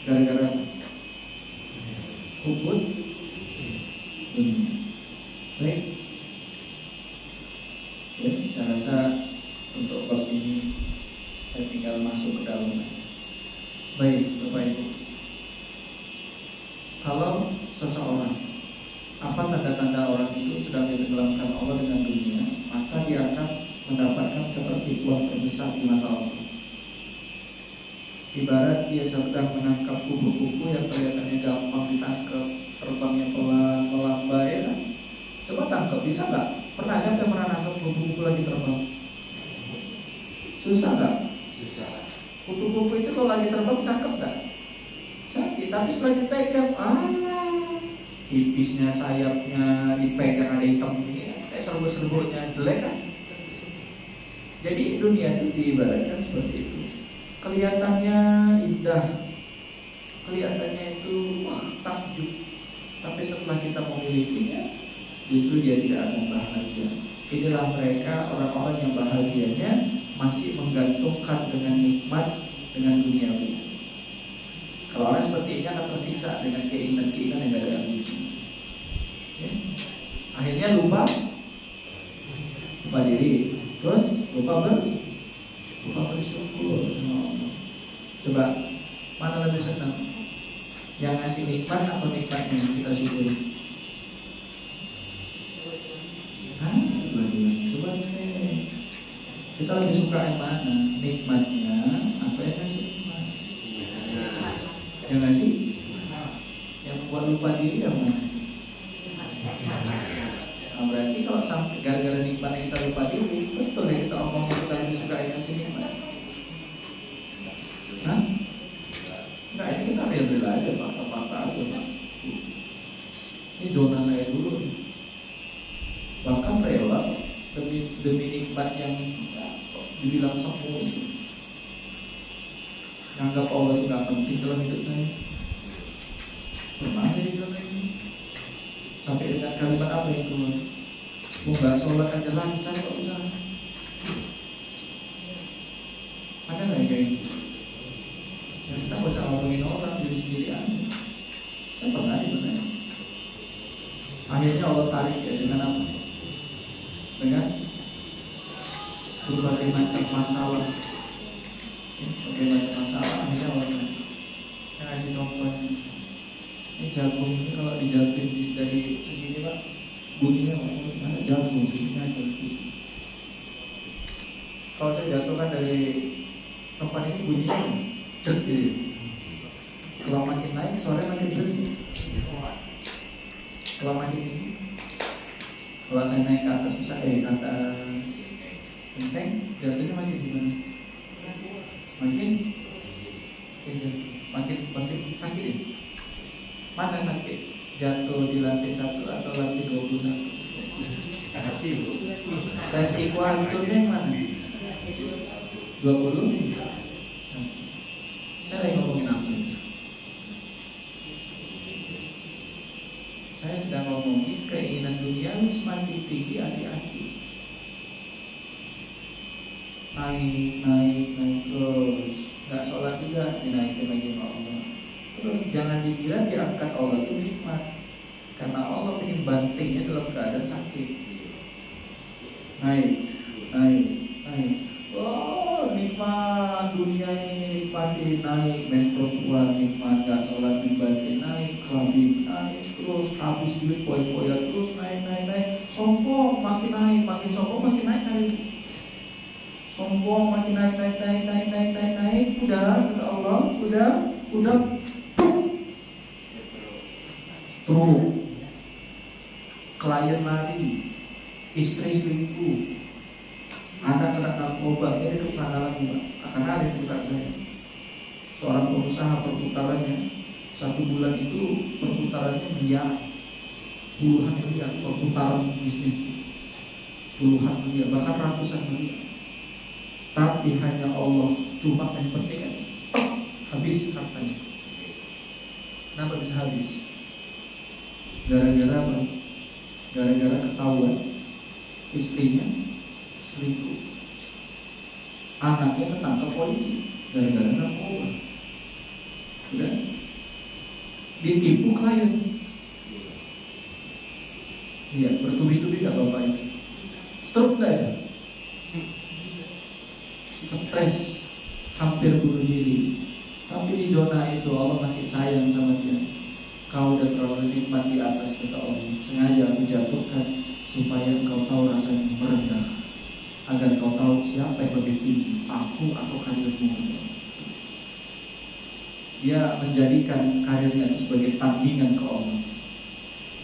Gara-gara hubud dunia. Baik. Ya, saya rasa untuk bab ini saya tinggal masuk ke dalam. Baik, Bapak Ibu. Kalau seseorang, apa tanda-tanda orang itu sedang ditenggelamkan Allah dengan dunia, maka dia akan mendapatkan ketertipuan terbesar di mata Allah. Ibarat dia sedang menangkap kupu-kupu yang kelihatannya gampang ditangkap, terbangnya pelan, melambai kan? Coba tangkap, bisa nggak? Pernah siapa yang pernah nangkap kupu-kupu lagi terbang? Susah nggak? Susah. Kupu-kupu itu kalau lagi terbang cakep nggak? Cakep, tapi setelah dipegang, tipisnya sayapnya dipegang ada hitam ini, serbuk-serbuknya jelek kan? Jadi dunia itu diibaratkan seperti itu. Kelihatannya indah, kelihatannya itu takjub, tapi setelah kita memilikinya, justru dia tidak akan bahagia. Inilah mereka orang-orang yang bahagianya masih menggantungkan dengan nikmat dengan duniawi. Kalau orang seperti ini akan tersiksa dengan keinginan-keinginan yang tidak ada habisnya. Ya. Akhirnya lupa diri, terus lupa bersyukur. Coba mana lebih senang? Yang ngasih nikmat atau nikmatnya yang kita syukuri? Coba deh. Kita lebih suka yang mana? Nikmatnya atau yang ngasih nikmat? Yang ngasih? Yang membuat lupa diri yang mana? Nah, berarti kalau sampai gara-gara nikmatnya kita lupa diri, betul ya kita omongin kita lebih suka yang ngasih nikmat? Hah? Enggak, ini kita real-real aja, fakta-fakta aja, Pak. Ini zona saya dulu. Bahkan rela demi nikmat yang dibilang sempurna. Nganggap Allah itu gak penting dalam hidup saya. Pernah saya di zona ini. Sampai dengan kalimat apa yang keluar? Mau gak sholat aja lancar kok usaha. Ada gak yang kayak gitu? Ya, kita gak usah ngomongin orang, diri sendiri aja. Saya pernah di zona ini. Akhirnya Allah tarik ya dengan apa? Dengan berbagai macam masalah. Berbagai macam masalah akhirnya Allah tarik. Saya kasih contohnya. Ini jagung ini kalau dijatuhin dari segini Pak, bunyinya mana jagung segini aja. Kalau saya jatuhkan dari tempat ini bunyinya cek gitu. Kalau makin naik suaranya makin bersih. Kalau makin tinggi, kalau saya naik ke atas bisa ke atas genteng, jatuhnya makin gimana? Makin sakit ya? Mana sakit? Jatuh di lantai 1 atau lantai 21? Resiko hancurnya yang mana? 20? Saya lagi ngomongin apa itu? Saya sedang ngomongin keinginan dunia semakin tinggi, hati-hati. Naik terus. Gak sholat juga dinaikin lagi sama Allah. Terus jangan dikira diangkat Allah itu nikmat, karena Allah ingin bantingnya dalam keadaan sakit. Naik. Oh nikmat dunia ini nikmati, naik main perempuan nikmat, gak sholat dibanting naik, kambing naik, terus habis duit poin-poin terus naik, sombong makin naik, makin sombong makin naik. Sombong makin naik, udah kata Allah, udah truk klien lari istri selingkuh, anak kena narkoba. Ini itu pernah alami Pak. Akan ada cerita saya. Seorang pengusaha perputarannya 1 bulan itu perputarannya miliar, puluhan miliar perputaran bisnis, puluhan miliar bahkan ratusan miliar. Tapi hanya Allah cuma yang penting aja, habis hartanya. Kenapa bisa habis? Gara-gara apa? Gara-gara ketahuan istrinya selingkuh, anaknya ketangkap polisi gara-gara narkoba. Udah ditipu klien. Iya, bertubi-tubi gak bapak itu? Stroke gak itu? Stres, hampir bunuh diri. Tapi di zona itu Allah masih sayang sama dia. Kau udah terlalu nikmat di atas, kata Allah. Sengaja aku jatuhkan supaya kau tahu rasanya merendah, agar kau tahu siapa yang lebih tinggi, aku atau karirmu. Dia menjadikan karirnya itu sebagai tandingan ke Allah.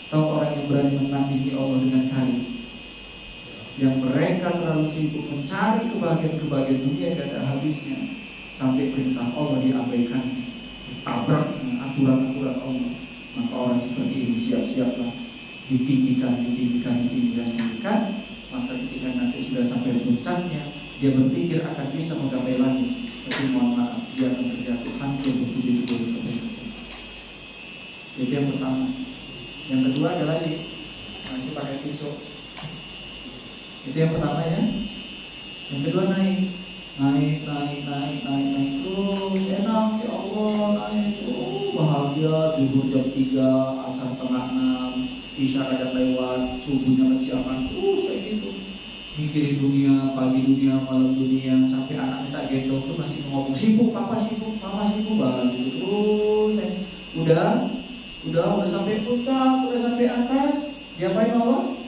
Tahu orang yang berani menandingi Allah dengan karir, yang mereka terlalu sibuk mencari kebahagiaan dunia yang gak ada habisnya, sampai perintah Allah diabaikan, ditabrak dengan aturan-aturan Allah. Maka orang seperti ini siap-siaplah ditinggikan. Maka ketika nanti sudah sampai puncaknya, dia berpikir akan bisa menggapai langit, tapi mohon maaf, dia akan terjatuh hancur bertubi-tubi. Jadi yang pertama. Yang kedua ada lagi, masih pakai pisau. Itu yang pertama ya. Yang kedua naik terus enak, ya Allah, naik bahagia. Zuhur jam 3, asar setengah 6, isya ada lewat, subuhnya kesiapan, terus kayak gitu. Mikirin dunia, pagi dunia, malam dunia, sampai anak minta gendong tuh masih ngomong sibuk, papa sibuk, gitu terus. Udah sampai puncak, udah sampai atas, diapain Allah?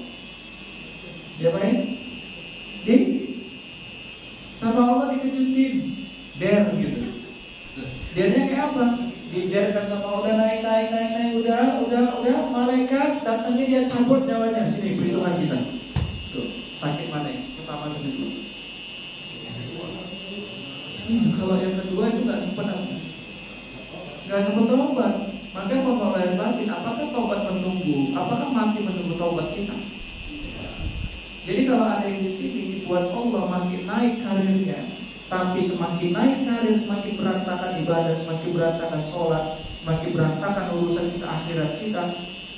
Sama Allah dikejutin, gitu. Dernya kayak apa? Dibiarkan sama Allah naik, udah, malaikat datangnya dia cabut nyawanya. Sini perhitungan kita. Tuh, sakit mana? Pertama atau kedua? Kalau yang kedua juga nggak sempat taubat. Maka pembawa lahir batin, apakah taubat menunggu? Apakah mati menunggu taubat kita? Jadi kalau ada yang di sini dibuat Allah masih naik karirnya, tapi semakin naik karir, semakin berantakan ibadah, semakin berantakan sholat, semakin berantakan urusan kita akhirat kita,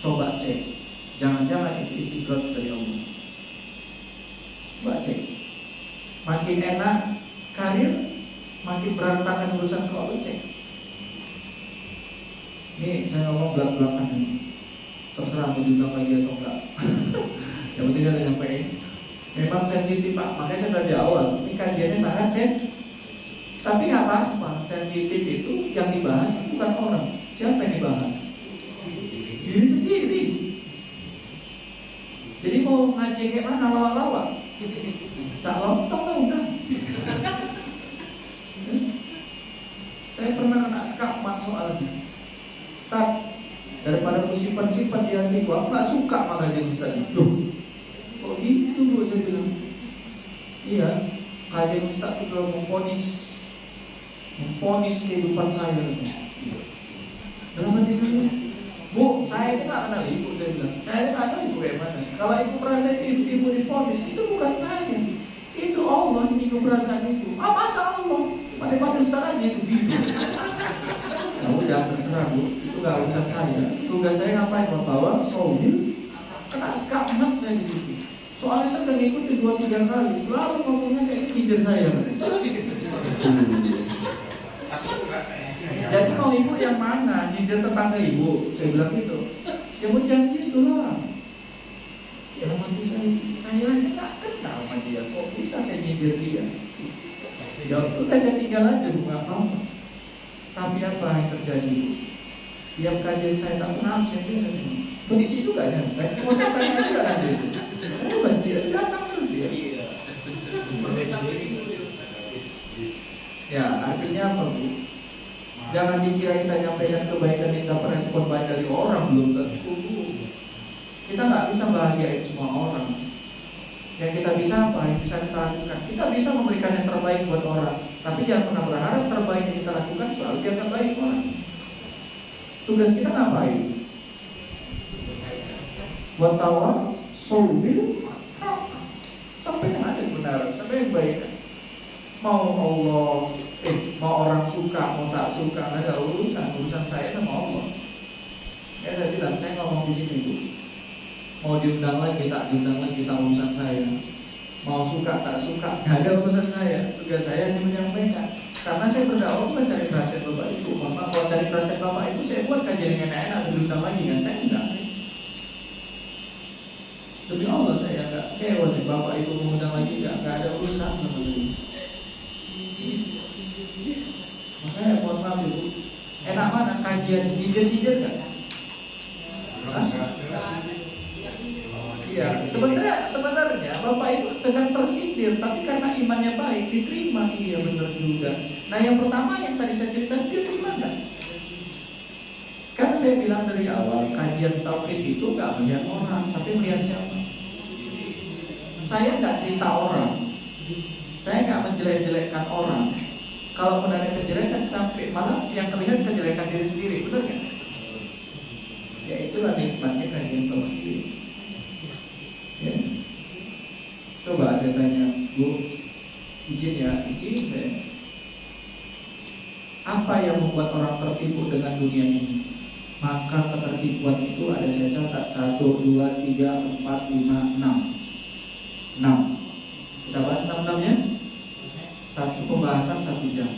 coba cek. Jangan-jangan itu istighfar dari Allah. Coba cek. Makin enak karir, makin berantakan urusan ke Allah, cek. Ini saya ngomong belak-belakan ini. Terserah mau diundang lagi atau enggak. Yang penting ada nyampein. Memang sensitif Pak, makanya saya sudah di awal. Ini kajiannya sangat sensitif. Tapi nggak apa-apa, sensitif itu yang dibahas itu bukan orang. Siapa yang dibahas? Diri sendiri. Jadi mau ngaji kayak mana lawak-lawak? Cak lontong lah udah. Saya pernah kena skakmat soalnya. Ustaz, daripada aku simpan-simpan di hatiku, aku gak suka malah jadi Ustaz. Loh, kok gitu Bu, saya bilang. Iya, kajian Ustaz itu kalau memponis kehidupan saya. Dalam hati saya, Bu, saya itu gak kenal ibu, saya bilang. Saya gak tahu ibu kayak mana. Kalau ibu merasa ibu diponis, itu bukan saya. Itu Allah yang ibu perasaan ibu. Masa Allah? Pada Ustaz aja itu gitu. Nah udah, terserah Bu, itu gak urusan saya. Tugas saya ngapain? Membawa sohbil. Kena skakmat saya di situ. Soalnya saya udah ngikutin 2-3 kali. Selalu ngomongnya kayak hijir saya. Jadi mau ibu yang mana? Nyindir tetangga ibu? Saya bilang gitu. Ya mau janji itulah. Ya mati saya aja gak kenal sama dia. Kok bisa saya nyindir dia? Ya udah saya tinggal aja, Bu, gak apa-apa. Tapi apa yang terjadi? Tiap kajian saya tak pernah absen, dia saya benci juga ya. Mau saya tanya juga nanti. Benci, datang terus dia. Ya, artinya apa, Bu? Jangan dikira kita nyampaikan kebaikan yang dapat respon baik dari orang, belum tentu. Kita nggak bisa bahagiain semua orang. Yang kita bisa apa? Yang bisa kita lakukan. Kita bisa memberikan yang terbaik buat orang, tapi jangan pernah berharap terbaik yang kita lakukan selalu dianggap baik orang. Tugas kita ngapain? Buat tawa, bil sampai yang ada kebenaran, sampai yang baik. Mau Allah, mau orang suka, mau tak suka, nggak ada urusan saya sama Allah. Ya saya bilang, saya ngomong di sini Bu. Mau diundang lagi, tak diundang lagi, tak urusan saya. Mau suka, tak suka, nggak ada urusan saya. Tugas saya hanya menyampaikan. Karena saya berdakwah bukan cari perhatian Bapak Ibu. Maka kalau cari perhatian Bapak Ibu, saya buat kajian yang enak-enak, diundang lagi kan? Saya enggak. Demi Allah saya nggak kecewa sih Bapak Ibu mengundang lagi, nggak ada urusan sama saya. Makanya mohon maaf Ibu, enak mana kajian jijir-jijir nggak? Iya, sebenarnya Bapak Ibu sedang tersindir, tapi karena imannya baik diterima. Iya benar juga. Nah yang pertama yang tadi saya ceritakan, dia terima nggak? Karena saya bilang dari awal, kajian tauhid itu nggak melihat orang, tapi melihat siapa. Saya nggak cerita orang, saya nggak menjelek-jelekkan orang. Kalau pun ada kejelekan sampai malah yang terlihat kejelekan diri sendiri, benar nggak? Ya itulah nikmatnya kajian tauhid. Ya. Coba saya tanya, Bu, izin saya. Apa yang membuat orang tertipu dengan dunia ini? Maka ketertipuan itu ada saya catat 1, 2, 3, 4, 5, 6. 6. Kita bahas 6-6-nya. Satu pembahasan 1 jam.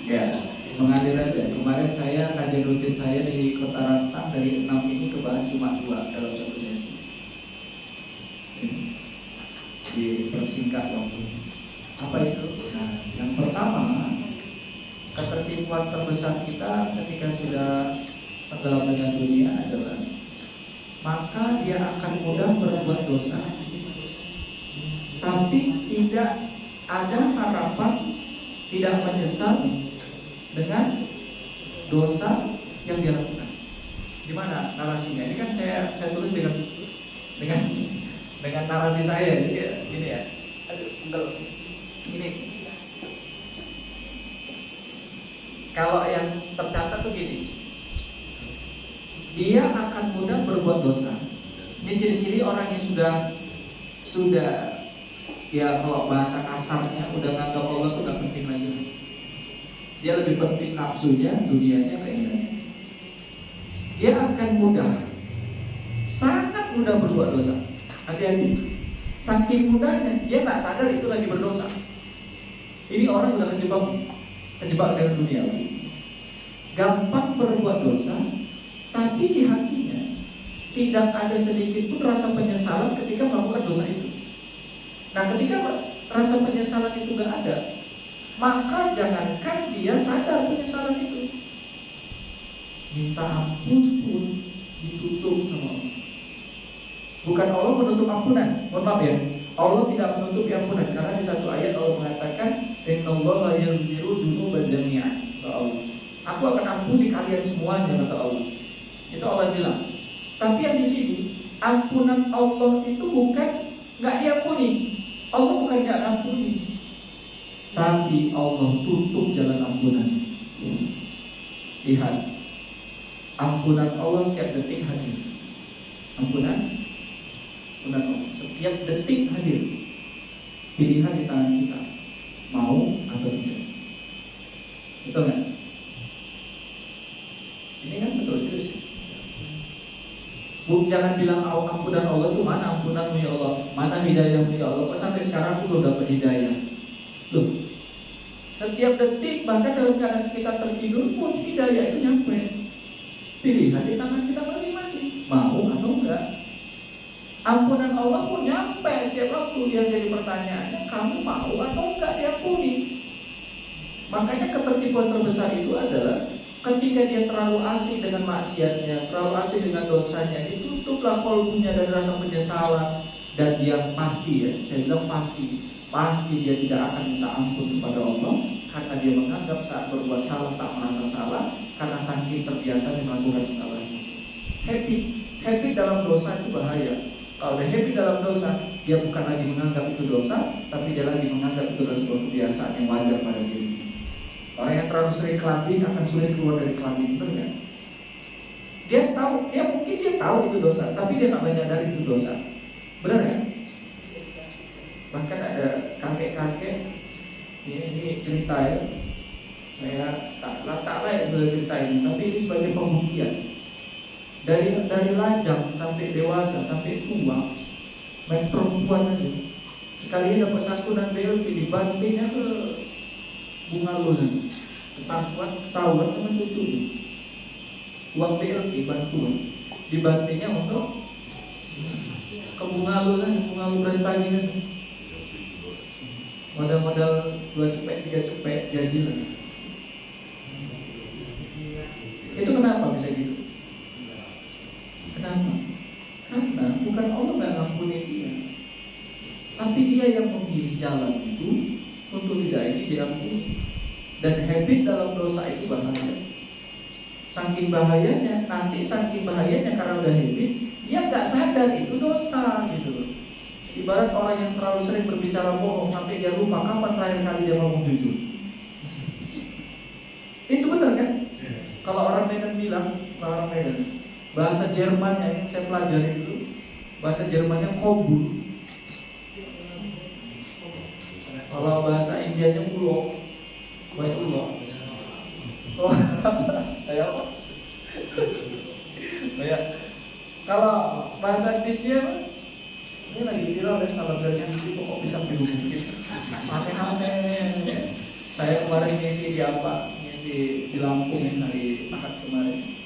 Ya, mengalir aja. Kemarin saya kajian rutin saya di Kota Rantang dari 6 ini kebahas cuma 2 dalam 1 sesi. Dipersingkat waktu. Apa itu? Nah, yang pertama, ketertipuan terbesar kita ketika sudah tenggelam dengan dunia adalah maka dia akan mudah berbuat dosa, tapi tidak ada harapan, tidak menyesal dengan dosa yang dia lakukan. Gimana narasinya? Ini kan saya tulis dengan narasi saya, jadi gini ya. Aduh, ini kalau yang tercatat tuh gini, dia akan mudah berbuat dosa. Ini ciri-ciri orang yang sudah ya kalau bahasa kasarnya udah nganggap Allah tuh gak penting lagi. Dia lebih penting nafsunya, dunianya, keinginannya. Dia akan sangat mudah berbuat dosa. Hati-hati. Saking mudahnya dia nggak sadar itu lagi berdosa. Ini orang udah kejebak dengan dunia. Gampang berbuat dosa, tapi di hatinya tidak ada sedikit pun rasa penyesalan ketika melakukan dosa itu. Nah, ketika rasa penyesalan itu nggak ada, maka jangankan dia sadar penyesalan itu, minta ampun pun ditutup sama Allah. Bukan Allah menutup ampunan, mohon maaf ya, Allah tidak menutup ampunan, karena di satu ayat Allah mengatakan innallaha yaghfiru dzunuba jami'an. Aku akan ampuni kalian semuanya, kata Allah. Itu Allah bilang. Tapi yang di sini ampunan Allah itu bukan nggak diampuni. Allah bukan nggak ampuni, tapi Allah tutup jalan ampunan. Lihat, ampunan Allah setiap detik hadir. Ampunan Allah setiap detik hadir. Pilihan di tangan kita, mau atau tidak. Betul nggak? Ini kan betul serius. Jangan bilang ampunan Allah itu mana ampunanmu ya Allah, mana hidayahmu ya Allah. Kok sampai sekarang aku belum dapat hidayah? Loh, setiap detik bahkan dalam keadaan kita tertidur pun hidayah itu nyampe. Pilihan di tangan kita masing-masing, mau atau enggak. Ampunan Allah pun nyampe setiap waktu. Yang jadi pertanyaannya, kamu mau atau enggak diampuni? Makanya ketertipuan terbesar itu adalah ketika dia terlalu asik dengan maksiatnya, terlalu asik dengan dosanya, ditutuplah kolbunya dari rasa penyesalan. Dan dia pasti ya, saya bilang pasti dia tidak akan minta ampun kepada Allah, karena dia menganggap saat berbuat salah tak merasa salah, karena saking terbiasa melakukan kesalahan. Habit dalam dosa itu bahaya. Kalau udah habit dalam dosa, dia bukan lagi menganggap itu dosa, tapi dia lagi menganggap itu adalah sebuah kebiasaan yang wajar pada diri. Orang yang terlalu sering clubbing akan sulit keluar dari clubbing, benar nggak? Mungkin dia tahu itu dosa, tapi dia nggak menyadari itu dosa, benar ya? Bahkan ada kakek-kakek, ini cerita ya, saya tak layak sebenarnya cerita ini, tapi ini sebagai pembuktian. Dari lajang sampai dewasa sampai tua, main perempuan aja, sekalinya dapat santunan BLT dibantingnya ke bunga lunan, ketahuan sama cucunya. Uang BLT bantuan dibantingnya untuk ke bunga lu prestasi sana. Modal 2 cepet 3 cepet jadilah. Itu kenapa bisa gitu? Kenapa? Karena bukan Allah yang ngampuni dia, tapi dia yang memilih jalan itu untuk tidak ini diampuni. Dan habit dalam dosa itu bahaya. Saking bahayanya karena udah habit, dia nggak sadar itu dosa gitu loh. Ibarat orang yang terlalu sering berbicara bohong sampai dia lupa kapan terakhir kali dia ngomong jujur. Itu benar kan? Kalau orang Medan bilang, bahasa Jermannya yang saya pelajari dulu, bahasa Jermannya kobul. Kalau bahasa Indianya ulo, banyak ulo. Oh, kayak apa? Kayak kalau bahasa Indonesia, ini lagi viral ya, salah belajar itu kok bisa dihubungin. Aneh-aneh. Saya kemarin ngisi di Lampung hari Ahad kemarin.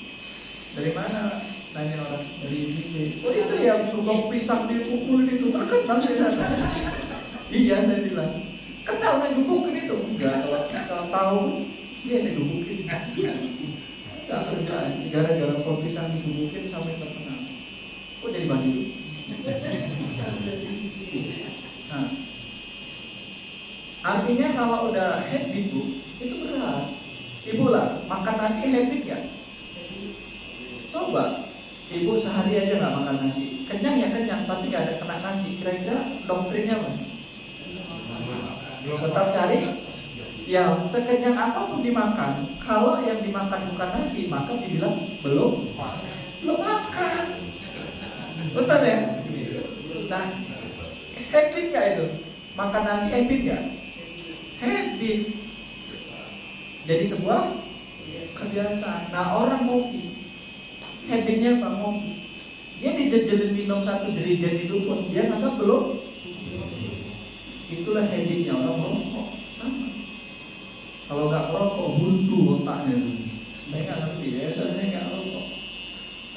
Dari mana? Tanya orang dari DJ. Oh itu ya, tukang pisang dipukulin itu terkenal di sana. Iya saya bilang, kenal main gebukin itu? Enggak, kalau tahu, iya saya gebukin. Enggak kerjaan, gara-gara pohon pisang digebukin sampai terkenal. Kok jadi bahas itu? Nah, artinya kalau udah habit bu, itu berat. Ibu lah, makan nasi habit gak? Coba, ibu sehari aja nggak makan nasi, kenyang ya kenyang, tapi nggak ada kena nasi. Kira-kira doktrinnya apa? Tetap cari yang sekenyang apapun dimakan. Kalau yang dimakan bukan nasi, maka dibilang belum makan. Betul ya? Nah, habit nggak itu? Makan nasi habit nggak? Habit. Jadi sebuah kebiasaan. Nah, orang ngopi, habitnya apa? Ngopi. Dia dijejelin minum 1 jerigen itu pun dia nganggap belum. Itulah habitnya orang merokok. Sama. Kalau nggak merokok buntu otaknya. Saya nggak ngerti ya, soalnya saya nggak merokok.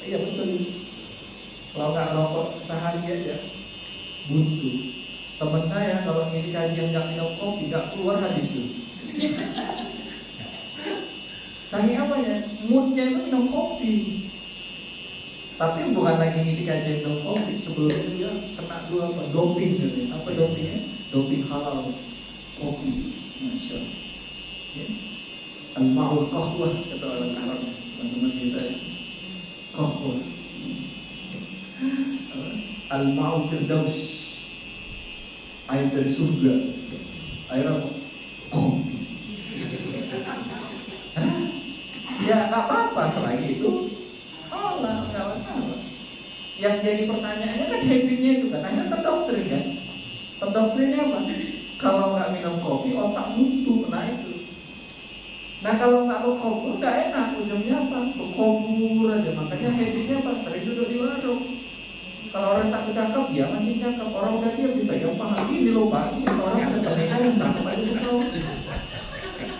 Iya betul. Kalau nggak merokok sehari aja buntu. Teman saya kalau ngisi kajian nggak minum kopi nggak keluar hadis tuh. Saking apanya? Moodnya itu minum kopi. Tapi bukan lagi ngisi kajian minum kopi. Sebelumnya dia kena doping gitu. Apa dopingnya? Doping halal kopi. Masya Allah ya. Al-ma'ul qahwah kata orang Arab, teman-teman kita ya. Qahwah Al-ma'ul firdaus, air dari surga. Air apa? Kopi. Ya nggak apa-apa selagi itu Allah, nggak masalah. Yang jadi pertanyaannya kan habitnya itu kan, akhirnya terdoktrin kan. Terdoktrinnya apa? Kalau nggak minum kopi otak buntu, nah itu. Nah kalau nggak berkobur nggak enak, ujungnya apa? Berkobur aja. Makanya habitnya apa? Sering duduk di warung. Kalau orang tak bercakap, dia mancing cakap. Orang udah diam dipegang paha, ini loh pak, ini orang udah pernikahan yang cakap aja betul.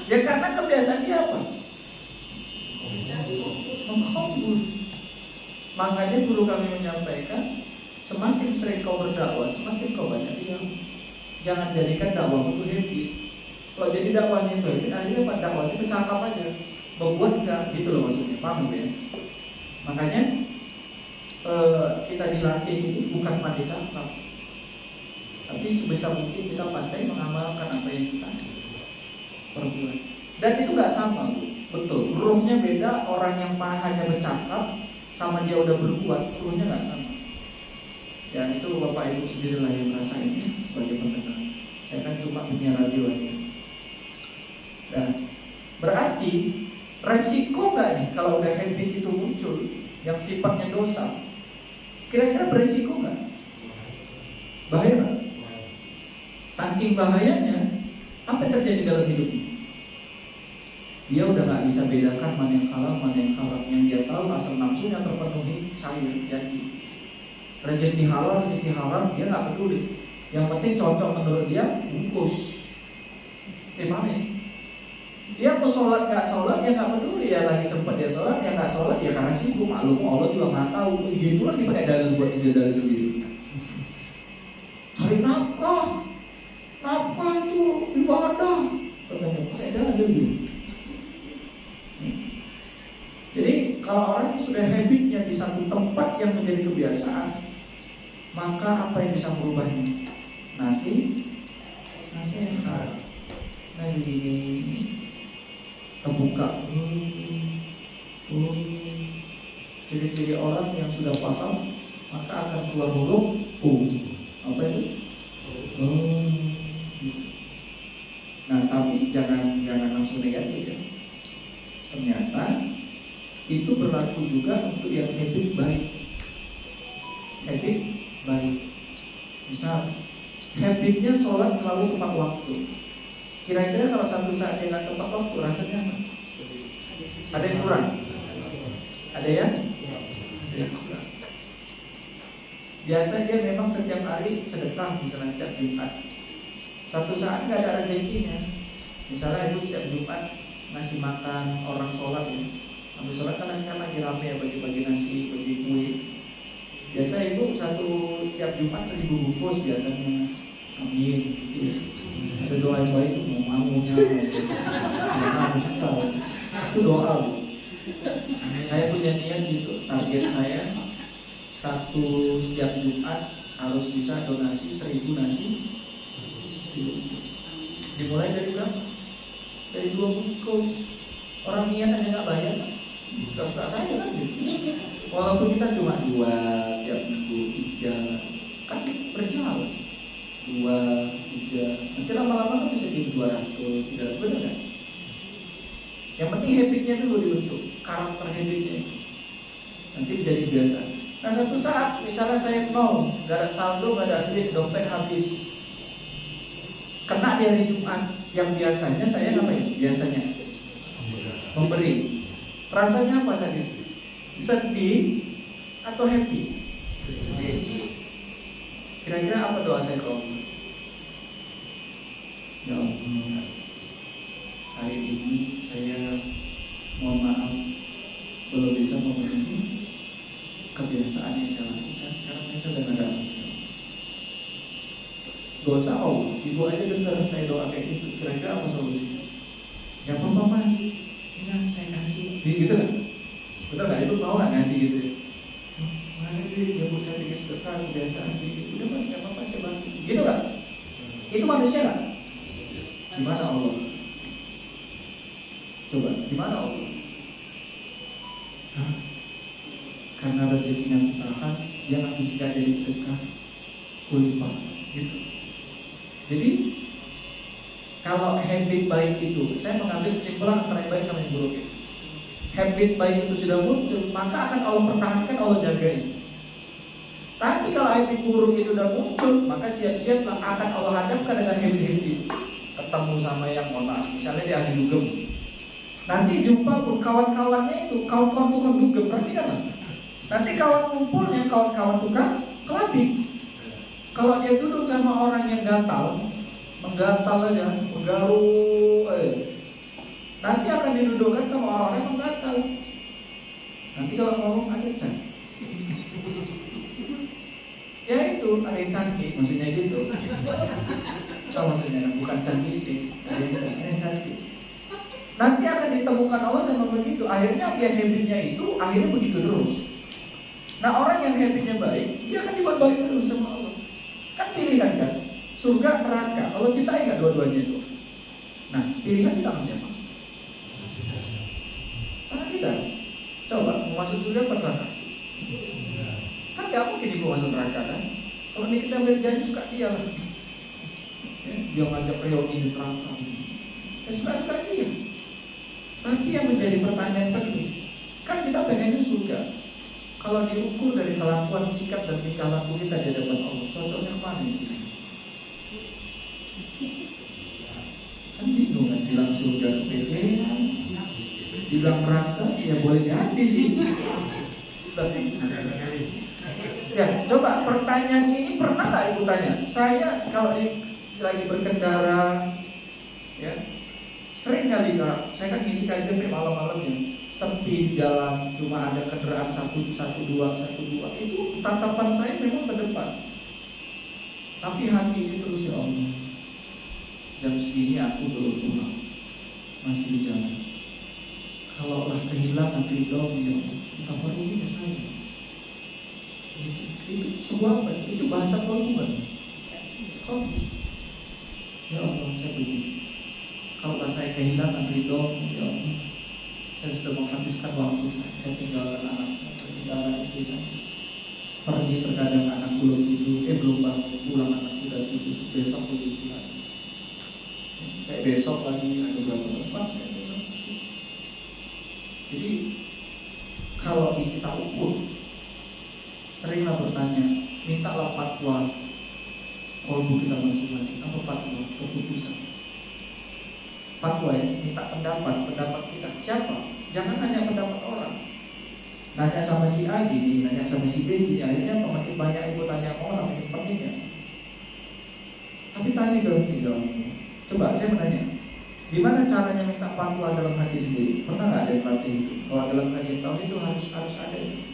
Ya karena kebiasaan dia apa? Mengkobur. Makanya guru kami menyampaikan, semakin sering kau berdakwah, semakin kau banyak diam. Jangan jadikan dakwah itu habit. Kalau jadi dakwahnya itu habit, akhirnya pada dakwahnya bercakap aja, berbuat enggak, gitu loh maksudnya, paham ya? Makanya kita dilatih ini bukan pandai cakap, tapi sebisa mungkin kita pandai mengamalkan apa yang kita perbuat. Dan itu nggak sama, Bu. Betul, ruhnya beda. Orang yang hanya bercakap sama dia udah berbuat, keluhnya nggak sama. Ya itu Bapak Ibu sendirilah yang merasain sebagai pendekar. Saya kan cuma punya radio aja. Nah, berarti resiko nggak nih kalau udah habit itu muncul yang sifatnya dosa? Kira-kira beresiko nggak? Bahaya nggak? Saking bahayanya, apa yang terjadi dalam hidupnya? Dia udah nggak bisa bedakan mana yang halal, mana yang haram. Yang dia tahu asal nafsunya terpenuhi, cair, jadi. Rezeki halal, rezeki haram, dia nggak peduli. Yang penting cocok menurut dia, bungkus. Mana? Dia mau sholat nggak sholat, dia nggak peduli. Ya lagi sempat dia sholat, dia nggak sholat, ya karena sibuk. Maklum Allah juga nggak tahu. Gitu lagi pakai dalil buat sendiri dalil sendiri. Cari nafkah, nafkah itu ibadah. Pakai dalil gitu. Jadi kalau orang yang sudah habitnya di satu tempat yang menjadi kebiasaan, maka apa yang bisa merubahnya? Nasihat. Nah ini terbuka. Ciri-ciri orang yang sudah paham, maka akan keluar huruf apa itu? Nah tapi jangan langsung negatif ya. Ternyata itu berlaku juga untuk yang habit baik. Habit baik. Misal habitnya sholat selalu tepat waktu. Kira-kira kalau satu saat dia nggak tepat waktu, rasanya apa? Ada yang kurang? Ada ya? Ada yang kurang. Biasa dia memang setiap hari sedekah, misalnya setiap Jumat. Satu saat nggak ada rezekinya. Misalnya ibu setiap Jumat ngasih makan orang sholat ya. Habis sholat kan sekarang lagi rame ya, bagi-bagi nasi, bagi kue. Biasa ibu setiap Jumat 1000 bungkus biasanya. Amin gitu ya. Ada doa yang baik itu mau-maunya itu doa Bu. Saya punya niat gitu, target saya setiap Jumat harus bisa donasi 1000 nasi. Dimulai dari berapa? Dari 2 bungkus. Orang niat aja nggak bayar, suka-suka saya kan gitu. Walaupun kita cuma 2 tiap minggu, 3 kan berjalan 2, 3, nanti lama-lama kan bisa jadi 200, 300, benar kan? Yang penting habitnya dulu dibentuk, karakter habitnya itu. Nanti menjadi biasa. Nah satu saat misalnya saya nol, gak ada saldo, gak ada duit, dompet habis. Kena di hari Jumat, yang biasanya saya ngapain? Biasanya memberi. Rasanya apa sakit? Sedih atau happy? Kira-kira apa doa saya kalau ya Allah, hari ini saya mohon maaf belum bisa memenuhi kebiasaan yang saya lakukan karena saya sudah ada. Gak usah ibu aja dengar saya doa kayak gitu. Kira-kira apa solusinya? Ya apa mas? Iya saya kasih. Gitu kan? Betul nggak? Ibu mau nggak ngasih gitu? Mana dia bu saya bikin sedekah kebiasaan gitu. Udah mas nggak apa-apa saya bantu. Gitu nggak? Itu manusia nggak? Gimana Allah? Coba gimana Allah? Karena rezekinya ditahan, dia nggak bisa jadi sedekah kulimpah gitu. Jadi kalau habit baik itu, saya mengambil kesimpulan antara yang baik sama yang buruk itu. Habit baik itu sudah muncul, maka akan Allah pertahankan, Allah jagain. Tapi kalau habit buruk itu sudah muncul, maka siap-siaplah akan Allah hadapkan dengan habit-habit itu. Ketemu sama yang mohon maaf, misalnya di ahli dugem. Nanti jumpa pun kawan-kawannya itu, kawan-kawan tukang dugem, perhatikan. Nanti kawan kumpulnya, kawan-kawan tukang kelabing. Kalau dia duduk sama orang yang gatal, menggatal aja, menggaru, nanti akan didudukkan sama orang-orang yang menggatal. Nanti kalau ngomong ada can. Ya itu ada yang cantik, maksudnya gitu. Tahu maksudnya, bukan can mistis, ada yang cantik. Nanti akan ditemukan Allah sama begitu. Akhirnya biar habitnya itu, akhirnya begitu terus. Nah orang yang habitnya baik, dia akan dibuat baik terus sama Allah. Kan pilihan kan, surga, neraka. Allah cintai nggak dua-duanya itu? Nah pilihan di tangan siapa? Tangan kita. Coba mau masuk surga apa neraka? Kan nggak mungkin ibu masuk neraka kan? Kalau Nikita Mirjani suka dia lah. Ya, dia ngajak reuni di neraka. Ya suka dia. Tapi yang menjadi pertanyaan penting, kan kita pengennya surga. Kalau diukur dari kelakuan, sikap dan tingkah laku kita di hadapan Allah, cocoknya kemana itu? Kan bingung kan, bilang surga kepedean, bilang neraka, ya boleh jadi sih. Ya, coba pertanyaan ini pernah nggak ibu tanya? Saya kalau lagi berkendara, ya sering kali Kak, saya kan ngisi kajian malam-malamnya, sepi jalan, cuma ada kendaraan satu dua, itu tatapan saya memang ke depan. Tapi hati ini terus, ya Allah, jam segini aku belum pulang, masih di jalan. Kalaulah kehilangan ridho, ya Allah, betapa ruginya saya. Itu sebuah apa? Itu bahasa korban. Ya Allah, saya begini. Kalau saya kehilangan ridho, ya Allah, saya sudah menghabiskan waktu saya tinggalkan anak saya, tinggalkan istri saya. Pergi terkadang anak belum tidur, belum bangun, pulang anak sudah tidur, besok begitu lagi. Kayak besok lagi ada beberapa tempat saya besok. Jadi kalau kita ukur, seringlah bertanya, mintalah fatwa kolbu kita masing-masing. Apa fatwa? Keputusan. Fatwa ya, minta pendapat kita. Siapa? Jangan tanya pendapat orang. Nanya sama si A gini, nanya sama si B gini. Akhirnya makin banyak ibu tanya orang, makin penting ya. Tapi tanya dalam tidak. Coba saya menanya, gimana caranya minta fatwa dalam hati sendiri? Pernah nggak ada yang latih itu? Kalau dalam kajian tahu itu harus ada itu.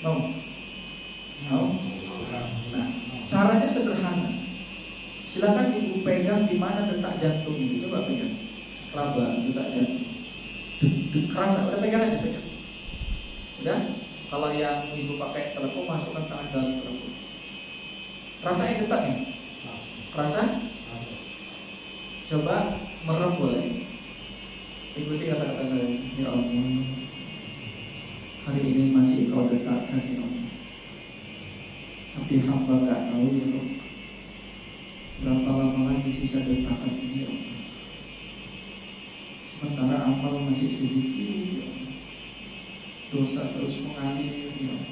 Mau? Nah, caranya sederhana. Silakan ibu pegang di mana detak jantung ini. Coba pegang. Laba detak jantung. Kerasa, udah pegang aja pegang. Udah? Kalau yang ibu pakai telepon, masukkan tangan dalam telepon. Rasain detaknya? Kerasa? Coba merem boleh. Ikuti kata-kata saya. Ya Allah, hari ini masih kau detakkan ya Allah. Tapi hamba gak tahu ya Allah, berapa lama lagi sisa detakan ini ya Allah. Sementara amal masih sedikit ya Allah. Dosa terus mengalir ya Allah.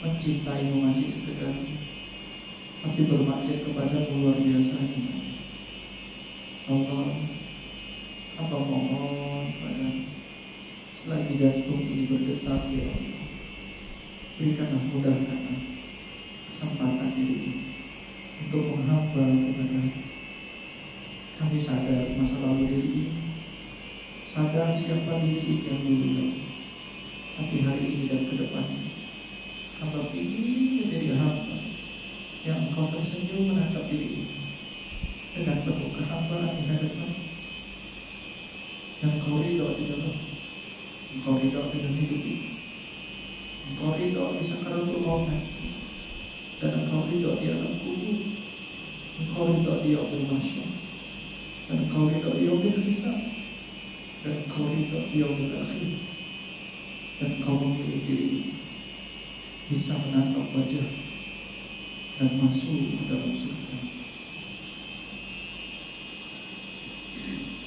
Mencintaimu masih sekedar, tapi bermaksud kepadamu luar biasa ya Allah. Apa mohon pada selagi jantung ini berdetak ya Allah, berikanlah, mudahkanlah kesempatan diri ini untuk menghamba kepada kami. Sadar masa lalu diri ini, sadar siapa diri yang dulu, tapi hari ini dan ke depannya hamba ingin menjadi hamba yang engkau tersenyum menatap diri ini dengan penuh kehambaan di hadapan, yang kau ridho di dalam, engkau ridho dengan hidup ini, engkau ridho di sakaratul maut, dan engkau ridho di alam kubur, engkau ridho di yaumul mahsyar, dan engkau ridho di yaumul hisab, dan engkau ridho di yaumul akhir, dan engkau memilih diri bisa menatap wajah dan masuk ke dalam surga.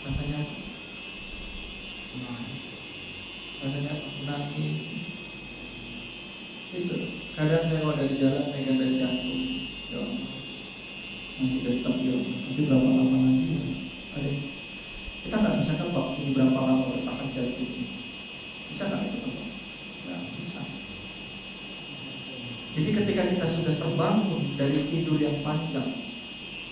Rasanya menangis. Itu kadang saya kalau dari jalan pegang dari jantung, ya Allah, masih detak ya Allah. Tapi berapa lama lagi ya? Ada kita nggak bisa nebak ini berapa lama detakan jantung ini. Bisa nggak itu nebak? Nggak bisa. Jadi ketika kita sudah terbangun dari tidur yang panjang,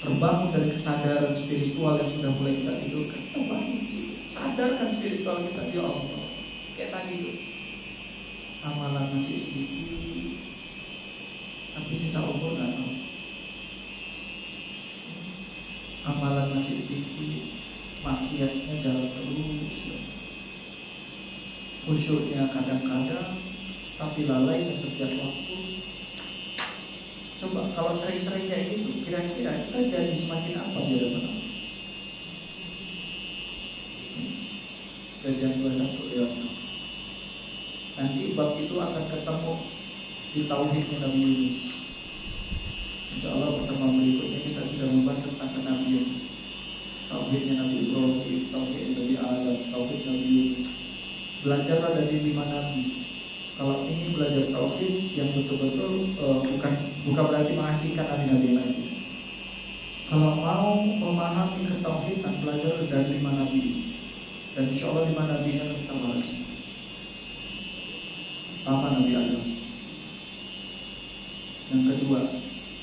terbangun dari kesadaran spiritual yang sudah mulai kita tidurkan, kita bangun sih, sadarkan spiritual kita, ya Allah. Kayak tadi itu, amalan masih sedikit, tapi sisa umur nggak tahu. Amalan masih sedikit, maksiatnya jalan terus, ya. Khusyuknya kadang-kadang, tapi lalainya setiap waktu. Coba kalau sering-sering kayak gitu, kira-kira kita jadi semakin apa di hadapan Allah? Kajian 21 ya. Nanti bab itu akan ketemu di tauhidnya Nabi Yunus. Insya Allah pertemuan berikutnya kita sudah membahas tentang kenabian, tauhidnya Nabi Ibrahim, tauhid Nabi Adam, tauhid Nabi Yunus. Belajarlah dari 5 nabi. Kalau ingin belajar tauhid yang betul-betul bukan berarti mengasihkan nabi-nabi lain. Kalau mau memahami ketauhidan, belajar dari 5 nabi. Dan insya Allah 5 nabi ini akan kita bahas. Pertama Nabi Adam. Yang kedua,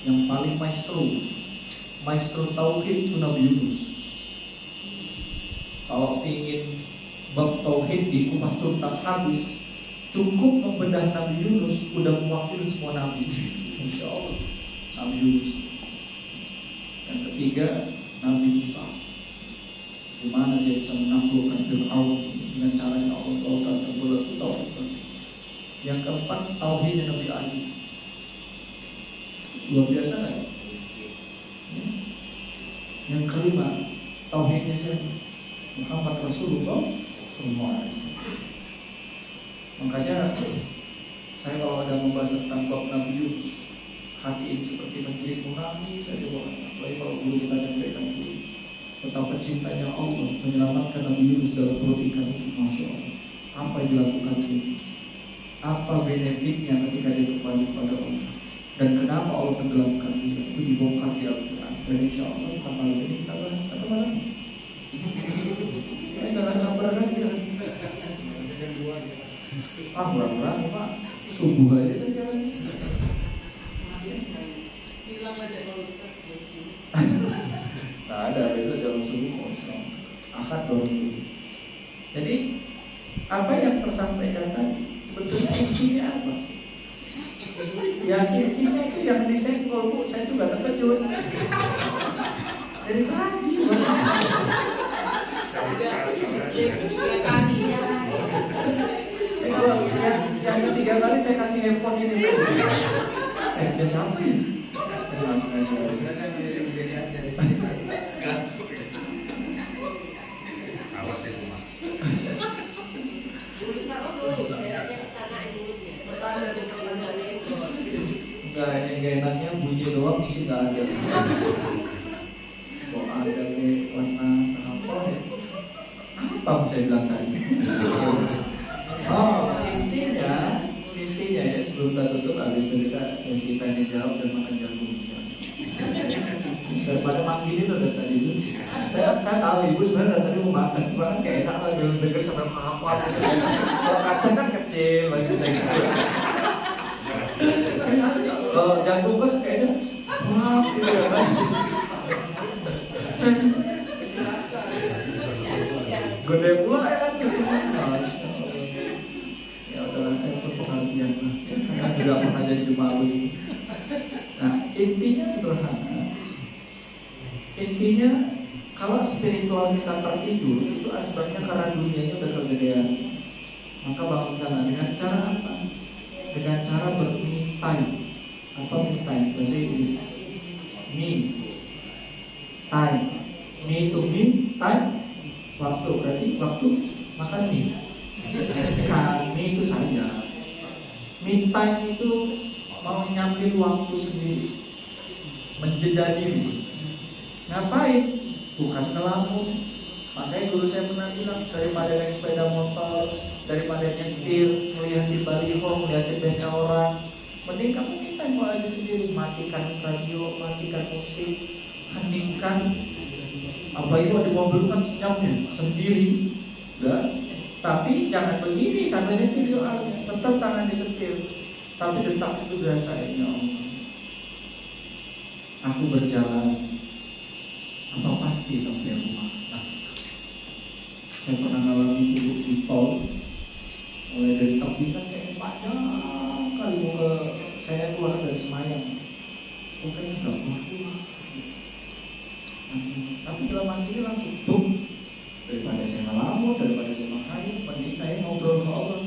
yang paling maestro tauhid itu Nabi Yunus. Kalau ingin bab tauhid dikupas tuntas habis, cukup membedah Nabi Yunus udah mewakili semua nabi. Insya Allah Nabi Yunus. Yang ketiga Nabi Musa, dimana dia bisa menaklukkan Fir'aun dengan cara yang Allah SWT itu tauhid. Yang keempat tauhidnya Nabi Ayub. Luar biasa kan? Yang kelima tauhidnya siapa? Muhammad Rasulullah SAW. Makanya saya kalau ada membahas tentang bab Nabi Yunus, hati ini seperti menjerit menangis saja bawahnya. Apalagi kalau guru kita menyampaikan dulu betapa cintanya Allah menyelamatkan Nabi Yunus dalam perut ikan itu. Masya Allah, apa yang dilakukan Yunus, apa benefitnya ketika dia kembali kepada Allah, dan kenapa Allah tenggelamkan dia, itu dibongkar di Al-Quran. Dan insya Allah bukan malam ini kita bahas, atau malam ini jangan sabar lagi ya. Murah-murah Pak, subuh aja kita jalan. Bilang aja kalau Ustaz Nah ada, besok jalan subuh kosong, Ahad baru. Jadi apa yang tersampaikan tadi sebetulnya intinya apa? Ya intinya itu yang disenggol Bu, saya juga terkejut dari tadi. Kalau yang ketiga kali saya kasih handphone ini, dia siapa ya? Ngasih. Enggak, yang gak enaknya bunyi doang, isi gak ada. Kok ada warna apa ya? Apa saya bilang tadi? Oh, intinya ya sebelum kita tutup habis itu kita sesi tanya jawab dan makan jagung. Daripada manggilin udah tadi itu. Saya tahu ibu sebenarnya dari tadi mau makan, cuma kan kayak enak sambil denger sampai apa gitu. Kalau kacang kan kecil masih bisa gitu. Kalau jagung kan kayaknya wah gitu ya kan. Gede pula ya kan. Ya udahlah saya berpengertian lah. Karena juga pernah jadi jemaah begini. Nah intinya sederhana. Intinya kalau spiritual kita tertidur itu asbabnya karena dunianya udah kegedean. Maka bangunkanlah dengan cara apa? Dengan cara berme time. Apa me time? Bahasa Inggris. Me time. Me to me time. Waktu berarti waktu makan mie. Kami itu saya. Me time itu mau nyambil waktu sendiri, menjeda diri. Ngapain? Bukan ngelamun. Makanya dulu saya pernah bilang, daripada naik sepeda motor, daripada nyetir, ngeliatin baliho, ngeliatin banyak orang, mending kamu minta mau aja sendiri. Matikan radio, matikan musik, heningkan. Apalagi kalau di mobil kan senyapnya sendiri, ya. Tapi jangan begini sampai nyetir soalnya, tetap tangan disetir, tapi detak itu dirasain. Ya Allah, aku berjalan. Apa pasti sampai rumah? Nah, saya pernah ngalami dulu di tol, mulai dari Tapitan kayak panjang kali mau ke saya keluar dari Semayang, kayaknya nggak keluar. Tapi dalam hati ini langsung boom. Daripada saya ngelamun, daripada saya makanya, mending saya ngobrol ke Allah.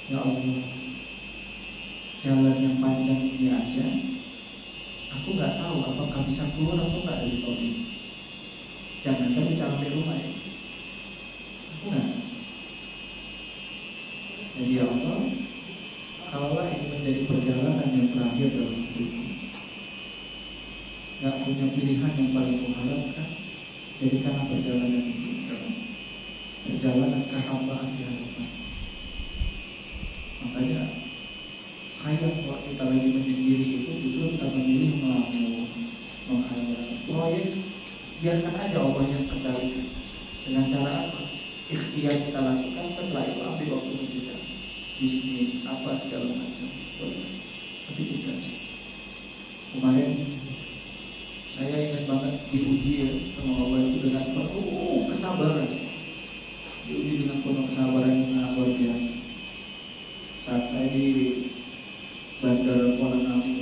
Ya Allah, jalan yang panjang ini aja aku nggak tahu apakah bisa keluar atau nggak dari tol ini. Jangankan bicara di rumah ya. Aku nggak. Ya Jadi ya Allah, kalaulah ini menjadi perjalanan yang terakhir dalam hidupku, gak punya pilihan yang paling kuharapkan, jadikanlah perjalanan itu perjalanan kehambaan di hadapan. Makanya sayang kalau kita lagi menyendiri itu justru kita memilih menghayal proyek, biarkan aja Allah yang kendalikan. Dengan cara apa? Ikhtiar kita lakukan, setelah itu ambil waktu kita bisnis apa segala macam. Tapi tidak. Kemarin saya ingat banget diuji ya sama Allah itu dengan penuh kesabaran. Diuji dengan penuh kesabaran yang sangat luar biasa. Saat saya di Bandara Kuala Namu,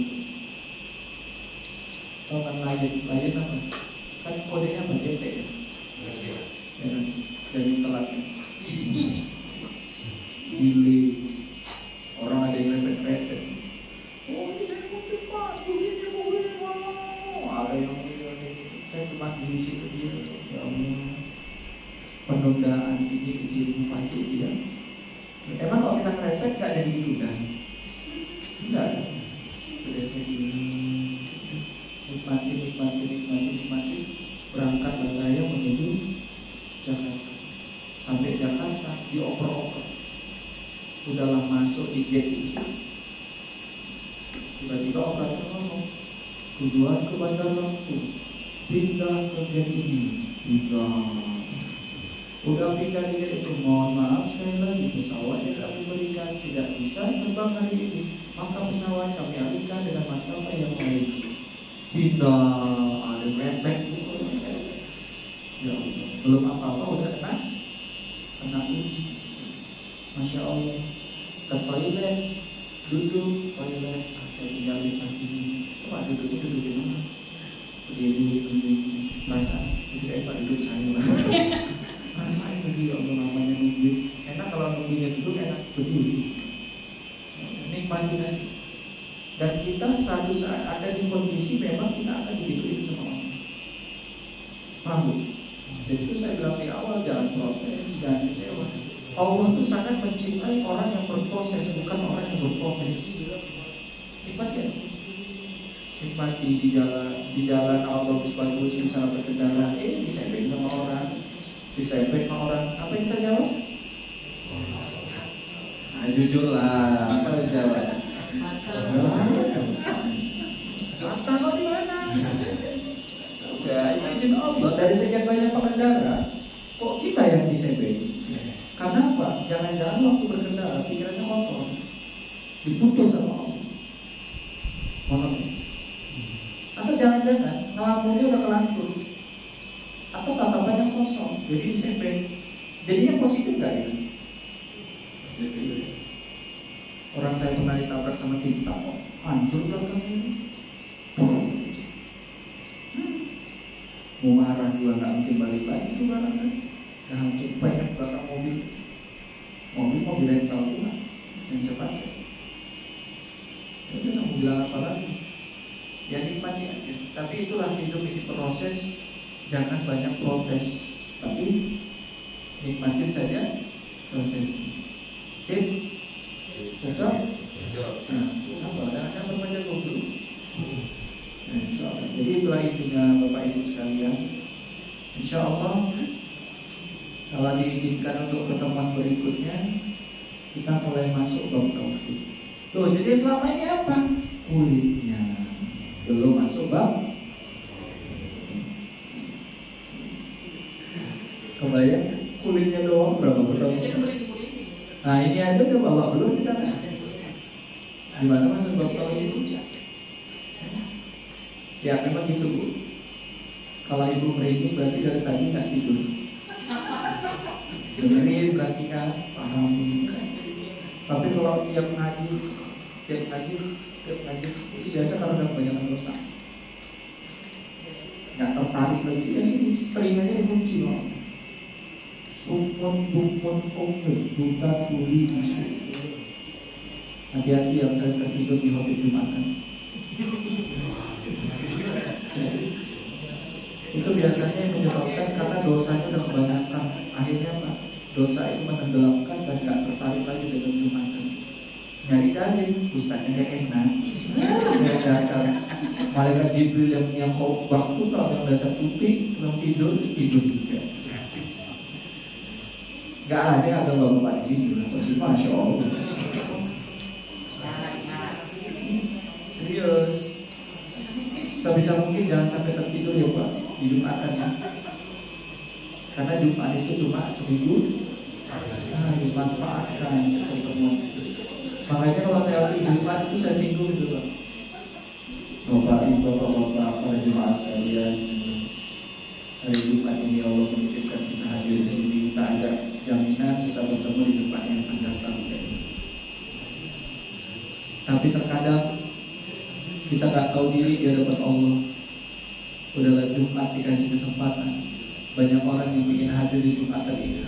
tahu kan layan apa? Kan kodenya BCT ya. Ya, jadi telat. Delay. Orang ada yang repet-repet. Oh ini saya mau cepat, begini. Ada yang begini. Saya cuma diisi ke dia. Ya Allah, penundaan ini izin pasti dia. Emang kalau kita ngerepet gak ada gitu kan? Enggak ada. Sudah saya nikmati. Berangkatlah saya menuju Jakarta. Sampai Jakarta dioper-oper. Udahlah masuk di gate ini. Tiba-tiba operator ngomong, tujuan ke Bandar Lampung, pindah ke gate ini. Udah pindah di gate itu, mohon maaf sekali lagi pesawat yang kami berikan tidak bisa terbang hari ini, maka pesawat kami alihkan dengan maskapai yang lain. Pindah, ada repet gitu. Ya Allah, belum apa-apa udah kena uji. Masya Allah, ke toilet, duduk, toilet, saya tinggal di pas di sini. Coba duduk di mana? Berdiri, perasaan, tidak enak duduk saya. Rasain lagi ya Allah namanya nungguin. Enak kalau nungguinnya duduk, enak berdiri. Nikmatin aja. Dan kita suatu saat ada di kondisi memang kita akan digituin sama Allah. Paham? Jadi itu saya bilang di awal, jangan protes, jangan kecewa. Allah itu sangat mencintai orang yang berproses, bukan orang yang berprofesi. Nikmati ya? Nikmati di jalan Allah sebagus misalnya berkendara, disebek sama orang, disebek sama orang. Apa yang kita jawab? Nah, jujur lah, apa yang jawab? Mata lo di mana? Udah, itu izin Allah. Dari sekian banyak pengendara, kok kita yang disebek? Karena apa? Jangan-jangan waktu berkendara pikirannya kotor, diputus sama Allah. Mohon. Atau jangan-jangan ngelamunnya udah kelantur, atau tatapannya kosong, jadi disebek. Jadinya positif nggak ya? Positif. Orang saya pernah ditabrak sama tinta, hancur belakang ini. Mau marah juga nggak mungkin balik lagi saudara. Dah hancur banyak belakang mobil rental juga yang saya pakai. Itu mau bilang apa lagi? Ya nikmati aja. Tapi itulah hidup ini proses. Jangan banyak protes, tapi nikmatin saja prosesnya. Sip? Cocok? Nah, apa? Jangan berbaca buku. Jadi itulah intinya Bapak Ibu sekalian. Insya Allah kalau diizinkan untuk pertemuan berikutnya, kita mulai masuk bab tauhid. Tuh, jadi selama ini apa? Kulitnya. Belum masuk bab. Kebayang kulitnya doang berapa pertemuan? Nah ini aja udah bawa belum kita? Gimana masuk bab tauhid itu? Ya memang gitu Bu. Kalau ibu merinding berarti dari tadi nggak tidur. Dengerin berarti kan pahami. Tapi kalau tiap ngaji itu biasa kalau udah banyak dosa, nggak tertarik lagi ya sih, telinganya dikunci loh. Bukon buta tuli bisu. Hati-hati yang saya tertidur di hotel Jumatan. Itu biasanya yang menyebabkan karena dosanya udah kebanyakan. Akhirnya apa? Dosa itu menenggelamkan dan nggak tertarik lagi dengan Jumatan. Nyari dalil, ustaznya nggak enak. Yang dasar malaikat Jibril yang waktu kalau yang dasar putih, belum tidur juga. Enggak lah, saya ada bapak di sini. Masya Allah. Serius. Sebisa mungkin jangan sampai tertidur ya Pak di Jumatan ya. Karena Jumat itu cuma seminggu dimanfaatkan pertemuan. Makanya kalau saya lagi Jumat itu saya singgung gitu Pak. Bapak-bapak para jemaah sekalian, hari Jumat ini Allah menitipkan kita hadir di sini. Tak ada jaminan kita bertemu di Jumat yang akan datang. Tapi terkadang kita nggak tahu diri di hadapan Allah. Udahlah Jumat dikasih kesempatan. Banyak orang yang ingin hadir di Jumat ini,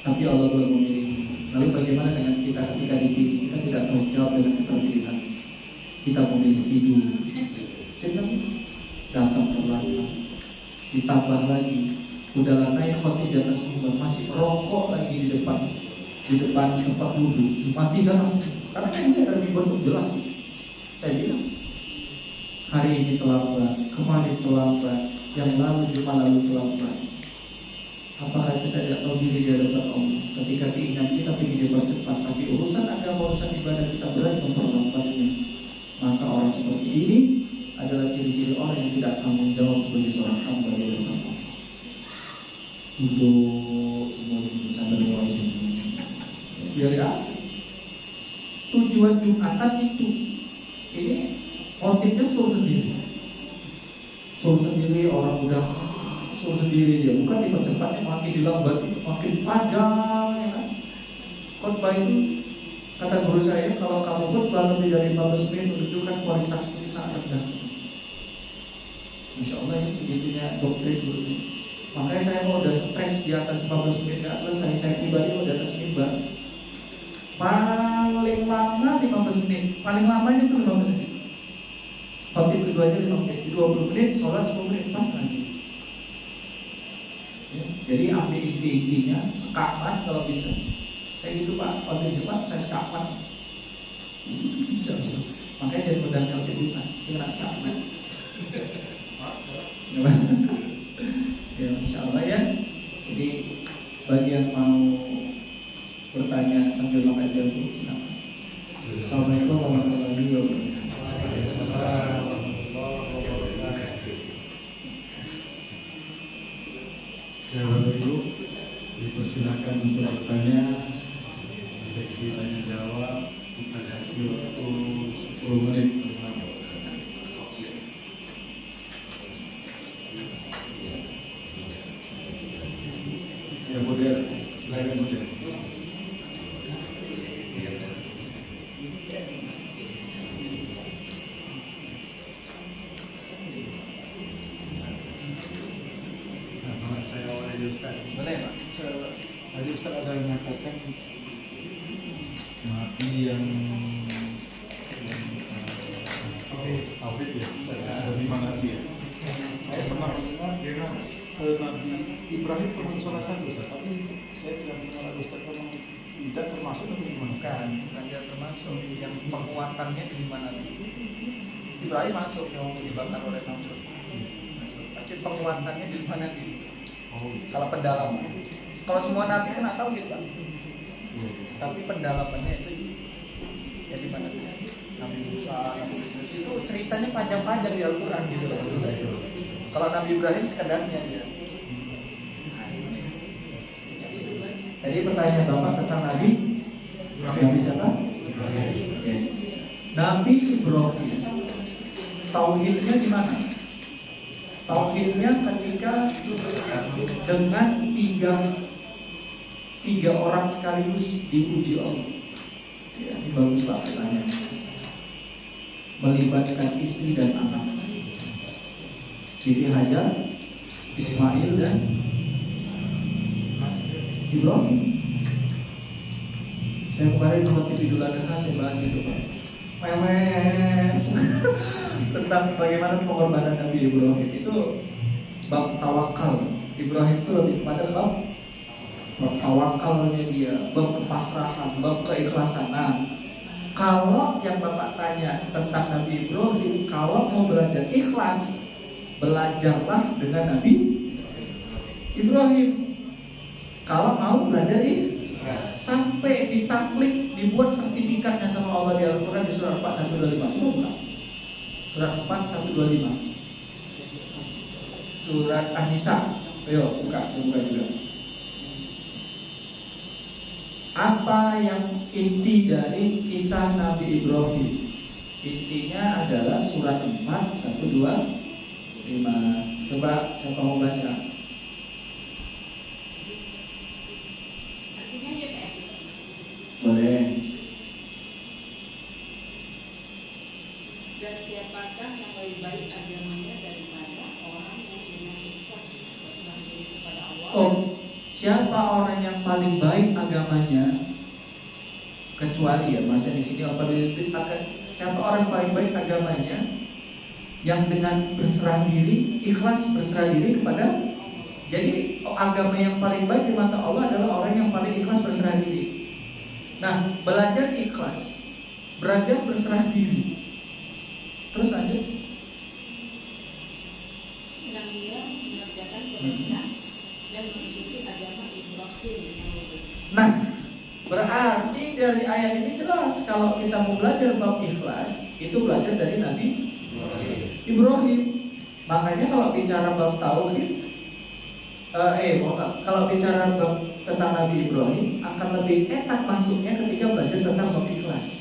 tapi Allah belum memilih. Lalu bagaimana dengan kita ketika dipilih? Kita tidak tahu jawab dengan keterpilihan. Kita memilih tidur, sehingga datang terlambat. Ditambah lagi, udahlah naik khotib di atas mimbar, masih rokok lagi di depan tempat wudhu. Matikan langsung. Karena saya melihat dari mimbar itu jelas. Saya bilang, hari ini terlambat, kemarin terlambat, yang lalu cuma lalu terlambat. Apakah kita tidak tahu diri di hadapan Allah? Ketika keinginan kita ingin dipercepat, tapi urusan agama, urusan ibadah kita berani memperlambatnya. Maka orang seperti ini adalah ciri-ciri orang yang tidak tanggung jawab sebagai seorang hamba di hadapan Allah. Untuk semua sampai lewat sini. Biar ya. Tujuan Jumatan itu, ini motifnya suruh sendiri, orang udah suruh sendiri dia, bukan dipercepat, makin dilambat, makin panjang ya kan? Khutbah itu kata guru saya, kalau kamu khutbah lebih dari 15 menit menunjukkan kualitas itu sangat rendah. Insya Allah ini segitunya doktrin guru saya. Makanya saya mau udah stres di atas 15 menit nggak selesai, saya pribadi mau di atas mimbar paling lama 15 menit, paling lamanya itu 15 menit. Khotib keduanya 5 menit, 20 menit, sholat 10 menit, pas lagi. Ya, jadi ambil inti-intinya, sekapan kalau bisa. Saya gitu Pak, khotib Jumat saya sekapan. Makanya jadi undang saya khotib Jumat, itu kena sekapan. Ya, insya Allah ya. Jadi bagi yang mau bertanya sambil makan jamu, silakan. Assalamualaikum warahmatullahi wabarakatuh. Saya Bapak Ibu dipersilakan untuk bertanya. Seksi tanya jawab kita kasih waktu 10 menit. Ya Budir, silakan Budir. Saya awal dari Ustaz. Boleh Pak? Tadi Ustaz ada mengatakan nabi yang tauhid ya Ustaz, ada 5 nabi ya. Saya pernah mendengar Nabi Ibrahim termasuk salah satu Ustaz, tapi saya tidak mendengar Ustaz memang tidak termasuk atau gimana? Bukan dia termasuk yang penguatannya di mana? Ibrahim masuk yang dibakar oleh Namrud. Masuk. Tapi penguatannya di mana nih? Kalau pendalaman, kalau semua nabi kan tahu gitu Pak. Tapi pendalamannya itu ya di mana? Nabi Musa, Nabi Idris itu ceritanya panjang-panjang di Al-Quran gitu loh. Kalau Nabi Ibrahim sekedarnya dia. Tadi pertanyaan Bapak tentang Nabi siapa? Yes. Nabi Ibrahim. Tauhidnya di mana? Tauhidnya ketika dengan tiga orang sekaligus diuji Allah. Ya, ini bagus Pak pertanyaan. Melibatkan istri dan anak. Siti Hajar, Ismail dan Ibrahim. Saya kemarin khotib Idul Adha saya bahas itu Pak. Tentang bagaimana pengorbanan Nabi Ibrahim itu bab tawakal. Ibrahim itu lebih kepada bab bab tawakalnya dia, bab kepasrahan, bab keikhlasan. Nah, kalau yang Bapak tanya tentang Nabi Ibrahim, kalau mau belajar ikhlas, belajarlah dengan Nabi Ibrahim. Kalau mau belajar ikhlas, sampai ditaklik, dibuat sertifikatnya sama Allah di Al-Quran di surat 4:125. Coba buka surat 4:125, surat An-Nisa. Ayo buka, saya buka juga. Apa yang inti dari kisah Nabi Ibrahim? Intinya adalah surat 4:125. Coba siapa mau baca? Artinya dia Pak. Boleh. Dan siapakah yang lebih baik agamanya daripada orang yang dengan ikhlas berserah diri kepada Allah? Oh, siapa orang yang paling baik agamanya? Kecuali ya, masa di sini siapa orang yang paling baik agamanya yang dengan berserah diri, ikhlas berserah diri kepada. Jadi agama yang paling baik di mata Allah adalah orang yang paling ikhlas berserah diri. Nah, belajar ikhlas, belajar berserah diri. Terus lanjut. Sedang dia mengerjakan kebaikan dan mengikuti agama Ibrahim yang lurus. Nah, berarti dari ayat ini jelas kalau kita mau belajar bab ikhlas, itu belajar dari Nabi Ibrahim. Makanya kalau bicara bab tauhid, kalau bicara bab tentang Nabi Ibrahim akan lebih enak masuknya ketika belajar tentang bab ikhlas.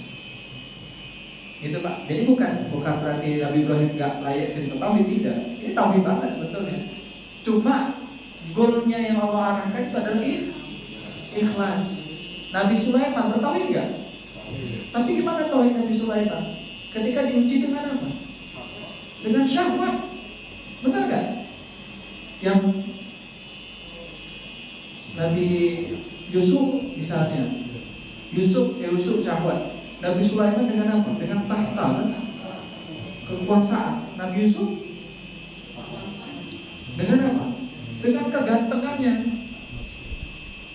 Gitu Pak. Jadi bukan berarti Nabi Ibrahim nggak layak cerita tauhid, tidak. Ini tauhid banget sebetulnya. Cuma goalnya yang Allah arahkan itu adalah ikhlas. Nabi Sulaiman bertauhid nggak? Tapi gimana tauhid Nabi Sulaiman? Ketika diuji dengan apa? Dengan syahwat. Benar nggak? Yang Nabi Yusuf misalnya, Yusuf syahwat. Nabi Sulaiman dengan apa? Dengan tahta, kan? Kekuasaan. Nabi Yusuf dengan apa? Dengan kegantengannya,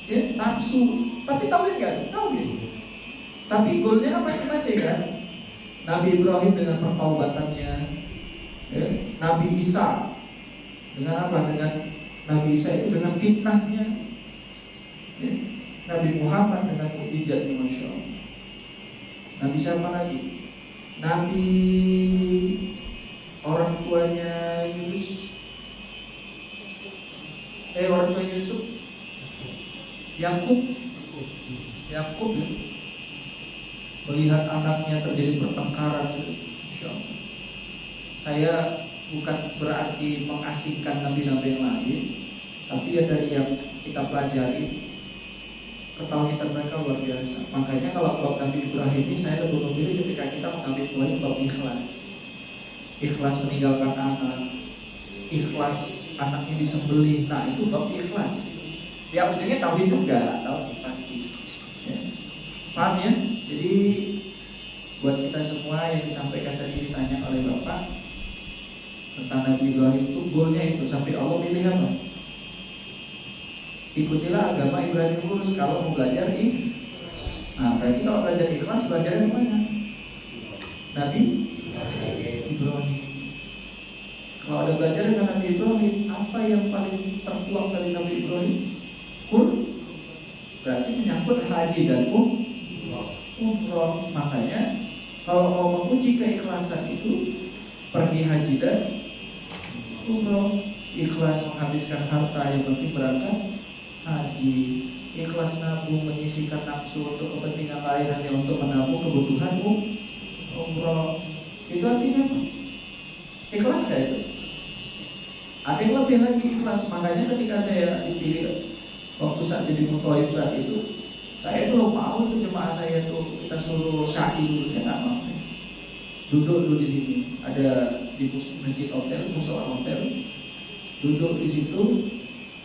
ya, nafsu. Tapi tauhid kan? Tauhid. Tapi goalnya kan masing-masing kan? Nabi Ibrahim dengan pertaubatannya, ya. Nabi Isa dengan apa? Dengan Nabi Isa itu dengan fitnahnya, ya. Nabi Muhammad dengan mukjizatnya, masya Allah. Nabi siapa lagi? Nabi orang tuanya Yunus, orang tua Yusuf, Yakub ya, melihat anaknya terjadi pertengkaran itu, Insya Allah. Saya bukan berarti mengasingkan nabi-nabi yang lain, tapi ya dari yang kita pelajari, ketauhidan mereka luar biasa. Makanya kalau bab Nabi Ibrahim ini saya lebih memilih ketika kita mengambil poin bab ikhlas. Ikhlas meninggalkan anak, ikhlas anaknya disembelih. Nah, itu bab ikhlas. Ya ujungnya tauhid juga, tauhid pasti. Ya. Paham ya? Jadi buat kita semua yang disampaikan tadi ditanya oleh Bapak tentang Nabi Ibrahim itu goalnya itu sampai Allah pilih apa? Ikutilah agama Ibrahim lurus kalau mau belajar Nah, berarti kalau belajar ikhlas belajar yang mana? Nabi Ibrahim. Kalau ada belajar dengan Nabi Ibrahim, apa yang paling tertuang dari Nabi Ibrahim? Berarti menyangkut haji dan umroh. Makanya kalau mau menguji keikhlasan itu pergi haji dan umroh. Ikhlas menghabiskan harta yang penting berangkat haji, ikhlas nabung menyisihkan nafsu untuk kepentingan lain hanya untuk menabung kebutuhan umroh. Itu artinya apa? Ikhlas gak itu? Ada yang lebih lagi ikhlas. Makanya ketika saya dipilih waktu saat jadi muthaif saat itu, saya belum mau itu jemaah saya tuh kita suruh syai dulu, saya nggak mau. Duduk dulu di sini, ada di masjid hotel, musola hotel, duduk di situ.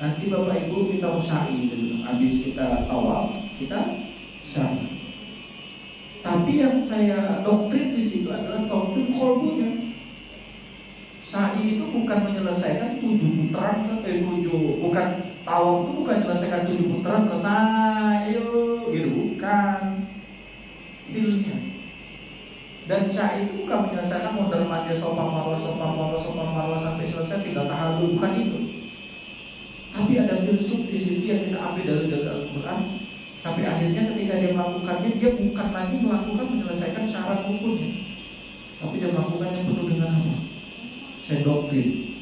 Nanti Bapak Ibu kita syai dulu. Habis kita tawaf, kita syai. Tapi yang saya doktrin di situ adalah doktrin kolbunya. Sa'i itu bukan menyelesaikan 7 putaran bukan tawaf itu bukan menyelesaikan 7 putaran selesai, ayo gitu, bukan feelnya. Dan sa'i itu bukan menyelesaikan mondar-mandir sofa marwah sampai selesai tinggal tahallul, bukan itu. Tapi ada filsuf di situ yang kita ambil dari Al-Quran. Sampai akhirnya ketika dia melakukannya, dia bukan lagi melakukan menyelesaikan syarat rukunnya, tapi dia melakukannya penuh dengan apa? Saya doktrin.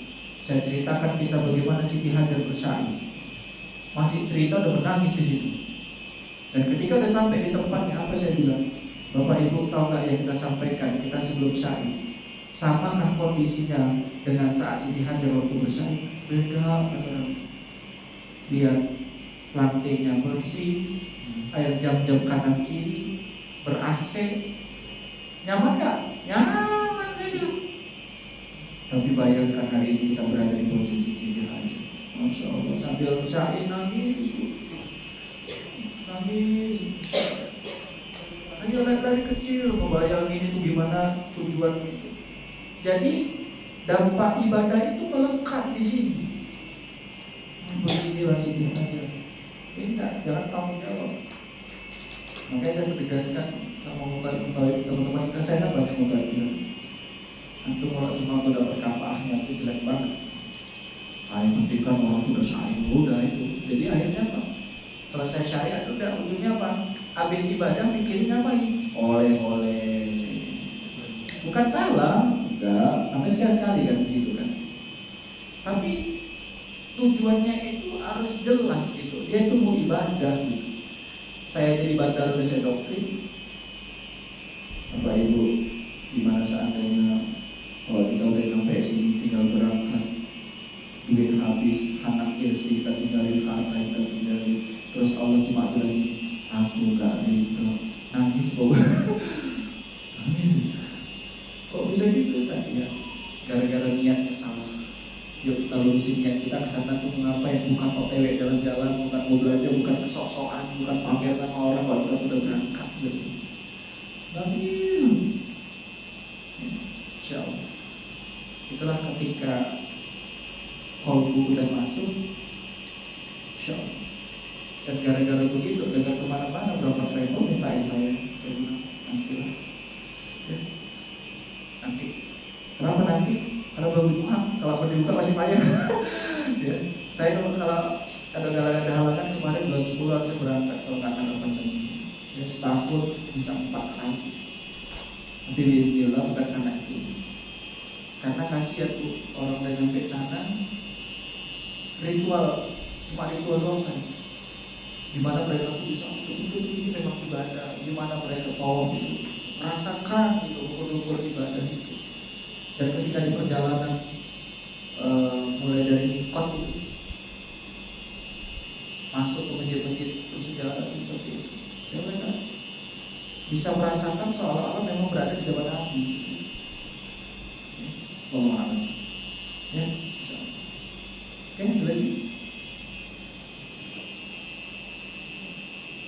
Saya ceritakan kisah bagaimana Siti Hajar bersa'i. Masih cerita udah menangis di situ. Dan ketika udah sampai di tempatnya, apa saya bilang? Bapak Ibu tahu nggak yang kita sampaikan kita sebelum sa'i? Samakah kondisinya dengan saat Siti Hajar waktu bersa'i? Beda, lihat lantainya bersih, air jam-jam kanan kiri, ber-AC, nyaman nggak? Nyaman, saya bilang. Tapi bayangkan hari ini kita berada di posisi Siti Hajar, Masya Allah, sambil sa'i nangis. Ayo dari kecil ngebayangin itu gimana tujuan itu. Jadi dampak ibadah itu melekat di sini. Beginilah Siti Hajar. Tidak, jangan tanggung jawab. Makanya saya tegaskan sama teman-teman kita, saya kan banyak mubalik. Antum kalau cuma udah berkapaahnya itu jelek banget. Penting kan orang itu udah sa'i, udah itu. Jadi akhirnya apa? Selesai syariat udah ujungnya apa? Habis ibadah mikirin ngapain? Oleh-oleh. Bukan salah, enggak. Sampai sekali kan di situ kan. Tapi tujuannya itu harus jelas gitu. Dia itu mau ibadah gitu. Saya jadi bandar udah saya doktrin. Bapak Ibu, gimana seandainya kalau kita udah sampai sini tinggal berangkat, duit habis, anak istri kita tinggalin, harta kita tinggalin, terus Allah cuma bilang, aku gak ridho, nangis kok. Nangis. Kok bisa gitu Ustaz? Ya, gara-gara niatnya salah. Yuk kita lurusin niat kita kesana tuh ngapain? Bukan OTW jalan-jalan, bukan mau belanja, bukan kesok-sokan, bukan pamer sama orang kalau kita udah berangkat gitu. Nangis. Insya Allah. Itulah ketika kolbu udah masuk, insya Allah. Dan gara-gara begitu, dengan kemana-mana berapa travel mintain saya bilang nanti lah, ya. Nanti. Kenapa nanti? Karena belum dibuka. Kalau dibuka masih payah. Ya. Saya kalau ada halangan kemarin bulan 10 saya berangkat kalau nggak ada pandemi. Saya setahun bisa 4 kali. Tapi bismillah bukan karena itu. Karena kasihan Bu, orang udah nyampe sana, ritual, cuma ritual doang saya. Gimana mereka tuh bisa betul-betul ini memang ibadah. Gimana mereka tawaf itu, merasakan itu ukur-ukur ibadah itu. Dan ketika di perjalanan mulai dari mikot itu masuk ke masjid-masjid perjalanan seperti itu, ya mereka bisa merasakan seolah-olah memang berada di Jabal Nabi. Allah ya, bisa. Oke, lagi.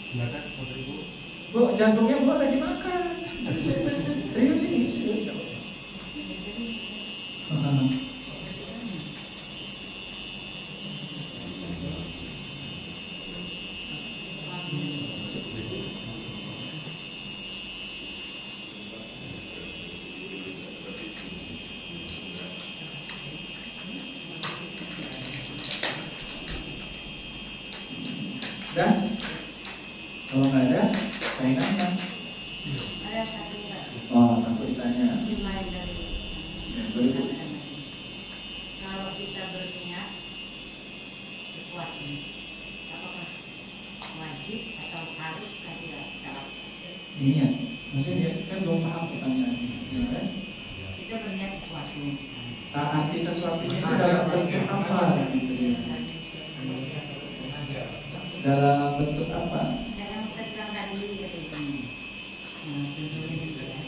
Silakan Bapak Ibu. Bu, jantungnya boleh dimakan. Serius ini, serius. Dan kalau nggak ada, saya nanya. Ada satu Pak. Oh, takut ditanya. Dimulai dari Ya, boleh. kalau kita berniat sesuatu, apakah wajib atau harus kita lakukan? Iya, maksudnya saya belum paham pertanyaannya. Ya, Kita berniat sesuatu misalnya. arti sesuatunya itu dalam bentuk apa? Gitu ya. Dalam bentuk apa? Dalam Ustaz bilang tadi tentunya ya.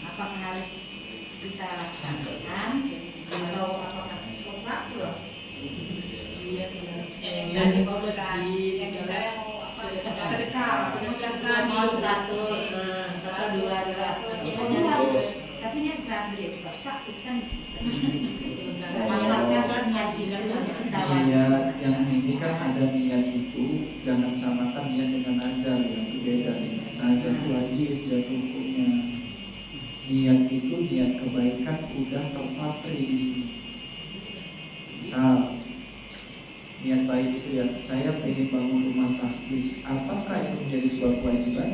Apakah harus kita laksanakan atau apakah suka loh? Iya benar. Yang di bawah yang saya mau apa? Sedekah, mau 100, atau 200. Tapi ini harus. Tapi ini 100 kan dia suka kan bisa. Niat yang ini kan ada niat itu, jangan samakan niat dengan nazar, yang berbeda. Nazar itu wajib jatuh hukumnya. Niat itu niat kebaikan udah terpatri di sini. Misal niat baik itu ya, saya pengen bangun rumah tahfiz. Apakah itu menjadi sebuah kewajiban?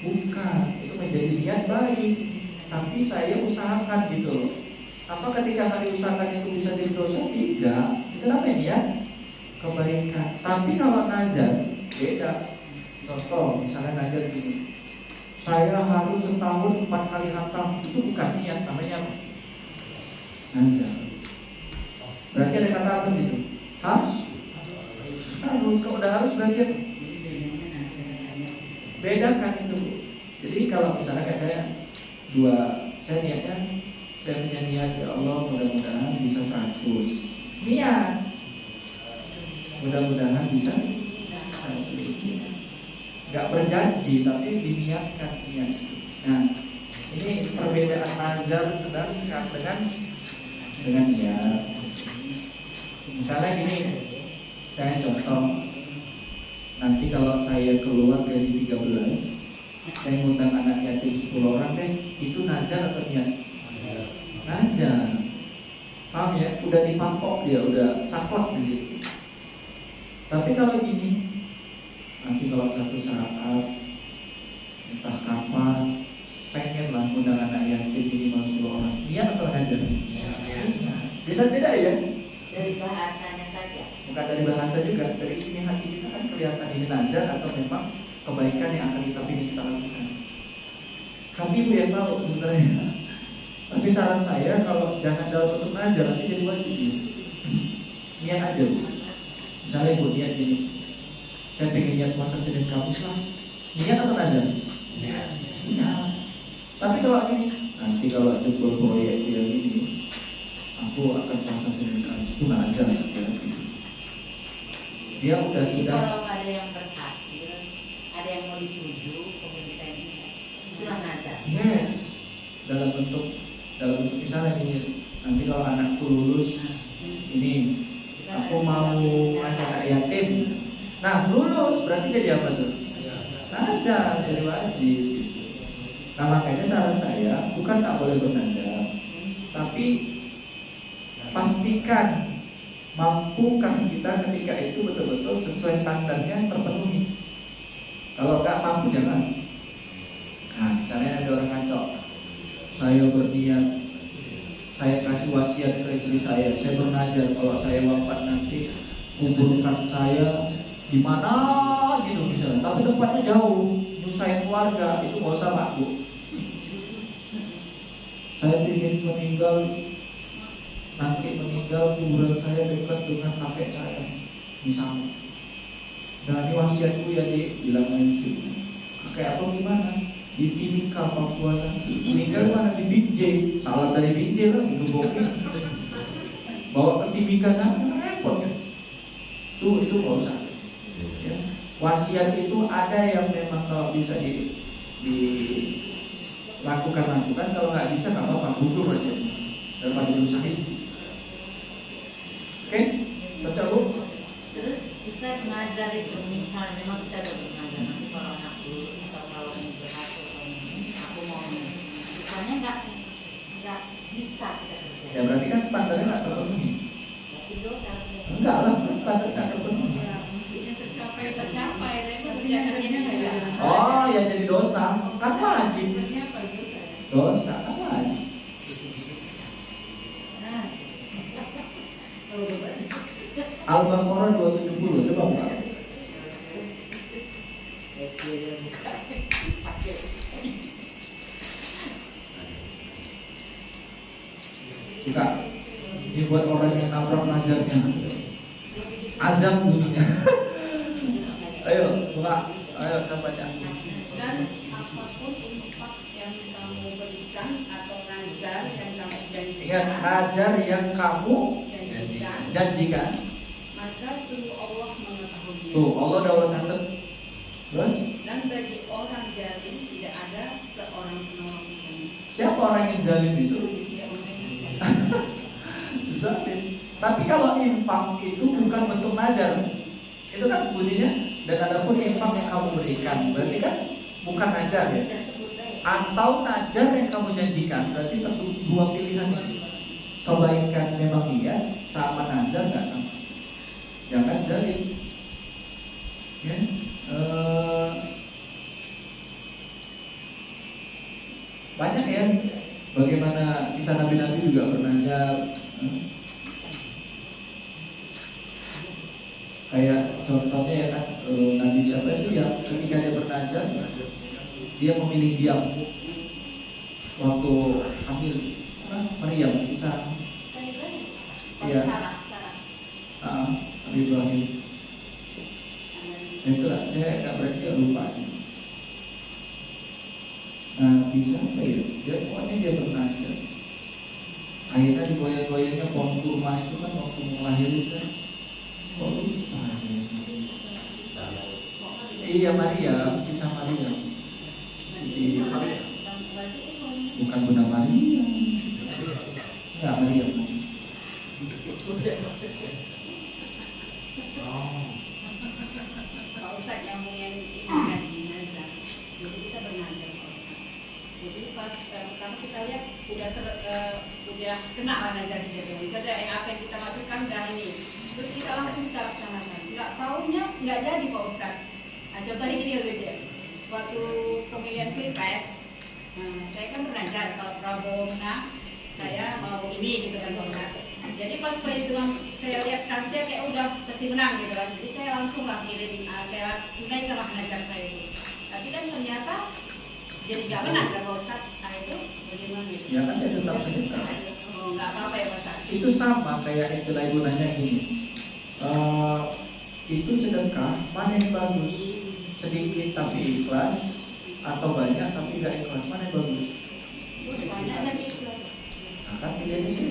Bukan, itu menjadi niat baik. Tapi saya usahakan gitu loh. Apa ketika kami usahakan itu bisa jadi dosa? Tidak. Itu namanya niat kebaikan. Tapi kalau nazar beda. Contoh, misalnya nazar gini, saya harus setahun 4 kali hatam. Itu bukan niat, namanya apa? Nazar. Berarti ada kata apa sih itu? Harus. Kalau udah harus berarti apa? Bedakan itu. Jadi kalau misalnya kayak saya niatnya, saya punya niat, ya Allah mudah-mudahan bisa 100. Niat mudah-mudahan bisa 100. Gak berjanji tapi diniatkan niat. Nah, ini perbedaan nazar sedangkan dengan niat. Misalnya gini, saya contoh, nanti kalau saya keluar dari 13, saya ngundang anak yatim 10 orang deh, itu nazar atau niat? Nazar. Paham ya? Udah dipampok dia, udah saklek di situ. Tapi kalau gini, nanti kalau satu saat entah kapan pengen lah ngundang anak yatim minimal 10 orang, niat atau nazar? Bisa tidak ya? Dari bahasanya saja. Bukan dari bahasa juga, dari ini hati kita kan kelihatan ini nazar atau memang kebaikan yang akan kita pilih kita lakukan. Hati itu yang tahu sebenarnya. Tapi saran saya kalau jangan dalam bentuk nazar, nanti jadi wajib ya. Niat aja Bu. Misalnya Bu niat gini, saya pengen niat puasa Senin Kamis lah. Niat atau nazar? Niat. Tapi kalau ini, nanti kalau jempol proyek dia gini, aku akan puasa Senin Kamis, itu nazar ya. Dia sudah. Kalau ada yang berhasil, ada yang mau dituju pemerintah ini, itulah nazar. Yes, dalam bentuk misalnya gini, nanti kalau anakku lulus, ini aku mau ngasih anak yatim. Nah lulus berarti jadi apa tuh? Nazar, jadi wajib. Nah makanya saran saya bukan tak boleh bernazar, tapi pastikan mampukah kita ketika itu betul-betul sesuai standarnya terpenuhi. Kalau nggak mampu jangan. Nah misalnya ada orang ngaco, saya berniat, saya kasih wasiat ke istri saya bernazar kalau saya wafat nanti kuburkan saya di mana gitu misalnya, tapi tempatnya jauh, nyusahin keluarga, itu nggak usah Pak Bu. Saya ingin nanti meninggal kuburan saya dekat dengan kakek saya misalnya. Dan ini wasiatku ya bilang istri, kakek apa gimana? Di Timika Papua sana. Meninggal mana? Di Binjai. Salah dari Binjai lah, itu bokeh. Bawa ke Timika sana kan repot ya. Itu nggak usah. Ya. Wasiat itu ada yang memang kalau bisa dilakukan, kalau nggak bisa nggak apa-apa, gugur wasiatnya daripada diusahain. Oke, baca Bu. Terus bisa nazar itu, misal memang kita ada bernazar, nanti kalau anak lulus atau kalau ini berhasil, aku mau ini, bukannya nggak bisa kita kerja. Ya berarti kan standarnya nggak terpenuhi. Berarti dosa. Enggak lah, standarnya nggak terpenuhi. Maksudnya tercapai, tapi kerjaannya nggak ya. Oh ya jadi dosa, kan wajib. Apa dosa? Dosa kan wajib. Nah, kalau Al-Baqarah 270, coba buka. Buka. Ini buat orang yang nabrak nazarnya. Azab dunia. Ayo, buka. Ayo, saya baca. Dan apapun infak yang kamu berikan atau nazar yang kamu janjikan. Ingat, nazar yang kamu janjikan. Maka sungguh Allah mengetahui. Tuh, Allah udah catat. Terus? Dan bagi orang zalim tidak ada seorang penolong Siapa orang yang zalim itu? Zalim. Tapi kalau infak itu bukan bentuk najar, itu kan bunyinya dan adapun infak yang kamu berikan, berarti kan bukan najar ya. Atau najar yang kamu janjikan, berarti dua pilihan itu. Kebaikan memang iya, sama nazar nggak sama. Jangan zalim. Ya. Banyak ya. Bagaimana kisah nabi-nabi juga bernazar. Kayak contohnya ya kan, Nabi siapa itu yang ketika dia bernazar, dia memilih diam waktu hamil Maryam, kisah ya, Nabi Ibrahim. Itulah saya nggak berarti lupa. Nabi siapa ya? Dia pokoknya dia bernazar. Akhirnya digoyang-goyangnya pohon kurma itu kan waktu melahirkan kan. Iya Maria, kisah Maria. Bukan Bunda Maria. Enggak Maria. Pak Ustadz yang ini tadi nazar. Jadi kita bernazar Pak Ustadz. Jadi pas pertama kita lihat udah kena lah nazar kita. Misalnya yang apa yang kita masukkan udah ini. Terus kita langsung kita laksanakan. Nggak taunya nggak jadi Pak Ustadz. Nah, contohnya gini lebih deh. Waktu pemilihan pilpres, saya kan bernazar kalau Prabowo menang, saya mau ini gitu kan Pak Ustadz. Jadi pas perhitungan saya lihat kansnya kayak udah pasti menang gitu kan. Jadi saya langsung lah kirim, saya tunaikan lah nazar saya itu. Tapi kan ternyata jadi nggak menang kan Pak Ustadz. Nah itu bagaimana gitu? Ya kan dia tetap sedekah. Oh nggak apa-apa ya Pak Ustadz. Itu sama kayak istilah ibu nanya gini. Itu sedekah mana yang bagus? Sedikit tapi ikhlas atau banyak tapi nggak ikhlas, mana yang bagus? Banyak dan ikhlas. Nah, kan pilihan ini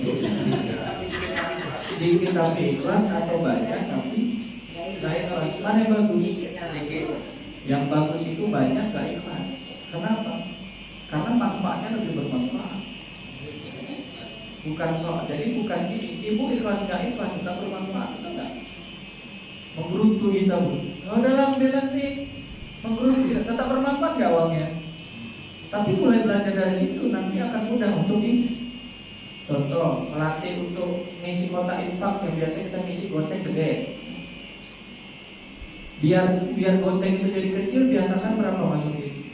sedikit tapi ikhlas atau banyak tapi nggak ikhlas, mana yang bagus? Yang bagus itu banyak nggak ikhlas. Kenapa? Karena manfaatnya lebih bermanfaat. Bukan soal, jadi bukan gini, ibu ikhlas nggak ikhlas tetap bermanfaat, enggak? Menggerutu kita bu, dalam bilang nih menggerutu ya, tetap bermanfaat nggak uangnya? Tapi mulai belajar dari situ nanti akan mudah untuk ini. Contoh, melatih untuk ngisi kotak infak yang biasa kita ngisi goceng gede. Biar goceng itu jadi kecil, biasakan berapa masukin?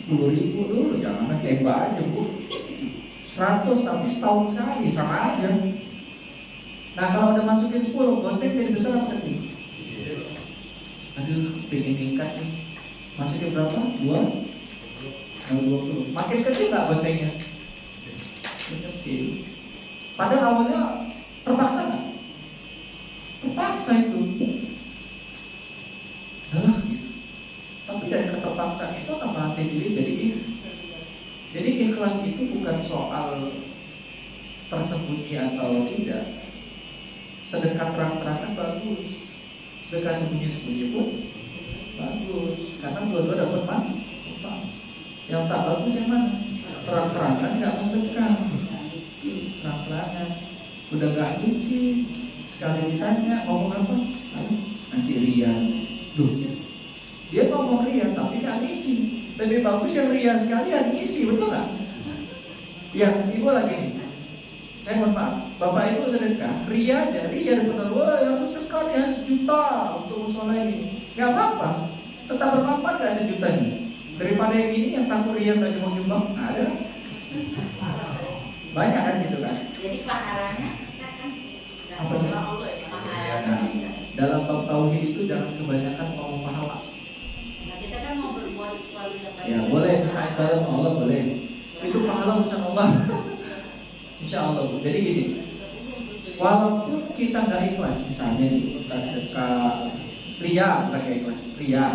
10.000 dulu, jangan tembak aja bu. 100 tapi setahun sekali, sama aja. Nah kalau udah masukin 10, goceng jadi besar apa kecil? Aduh, pengen meningkat nih. Masukin berapa? 20. Makin kecil nggak gocengnya? Kecil. Padahal awalnya terpaksa nggak? Terpaksa itu. Alah gitu. Tapi dari keterpaksaan itu akan melatih diri jadi ikhlas. Jadi ikhlas itu bukan soal tersembunyi atau tidak. Sedekah terang-terangan bagus, sedekah sembunyi-sembunyi pun bagus, karena dua-dua dapat manfaat. Yang tak bagus yang mana? Terang-terangan nggak mau sedekah, terang-terangan udah nggak ngisi, sekali ditanya ngomong apa? Nanti ria, dia ngomong ria tapi nggak ngisi. Lebih bagus yang ria sekalian ngisi, betul nggak? Ya, ibu lagi nih. Saya mohon maaf, bapak ibu sedekah, ria aja, ria benar. Wah, aku sedekah ya 1 juta untuk musola ini. Gak apa-apa, tetap bermanfaat gak 1 juta ini? Daripada yang ini yang takut ria nggak mau nyumbang, ada. Banyak kan gitu kan? Jadi pahalanya kan Apa itu? pahalanya. Dalam bab tauhid itu jangan kebanyakan ngomong pahala. Nah kita kan mau berbuat sesuatu yang baik. Ya boleh, minta ibadah sama Allah boleh. Itu pahala urusan Allah. Insya Allah bu. Jadi gini, walaupun kita nggak ikhlas, misalnya nih sedekah ria, bukan nggak ikhlas, ria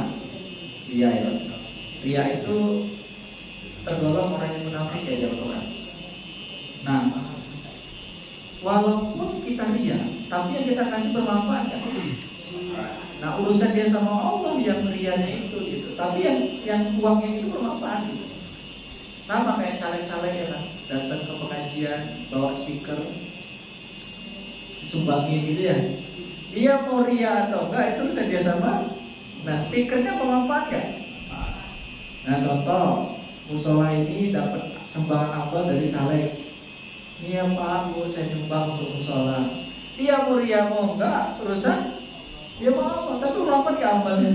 ya. Ria itu tergolong orang yang munafik ya dalam Quran. Nah, walaupun kita ria, tapi yang kita kasih bermanfaat kan? Nah urusan dia sama Allah yang rianya itu gitu. Tapi yang uangnya itu bermanfaat gitu. Sama kayak caleg-caleg ya kan, datang ke pengajian bawa speaker, sumbangin gitu ya. Dia mau ria atau enggak itu urusan dia sama. Nah, speakernya mau manfaat nggak? Nah, contoh musola ini dapat sumbangan amal dari caleg. Ini ya Pak, Bu, saya nyumbang untuk musola. Dia mau ria mau enggak urusan dia mau apa? Tapi rapat nggak amalnya?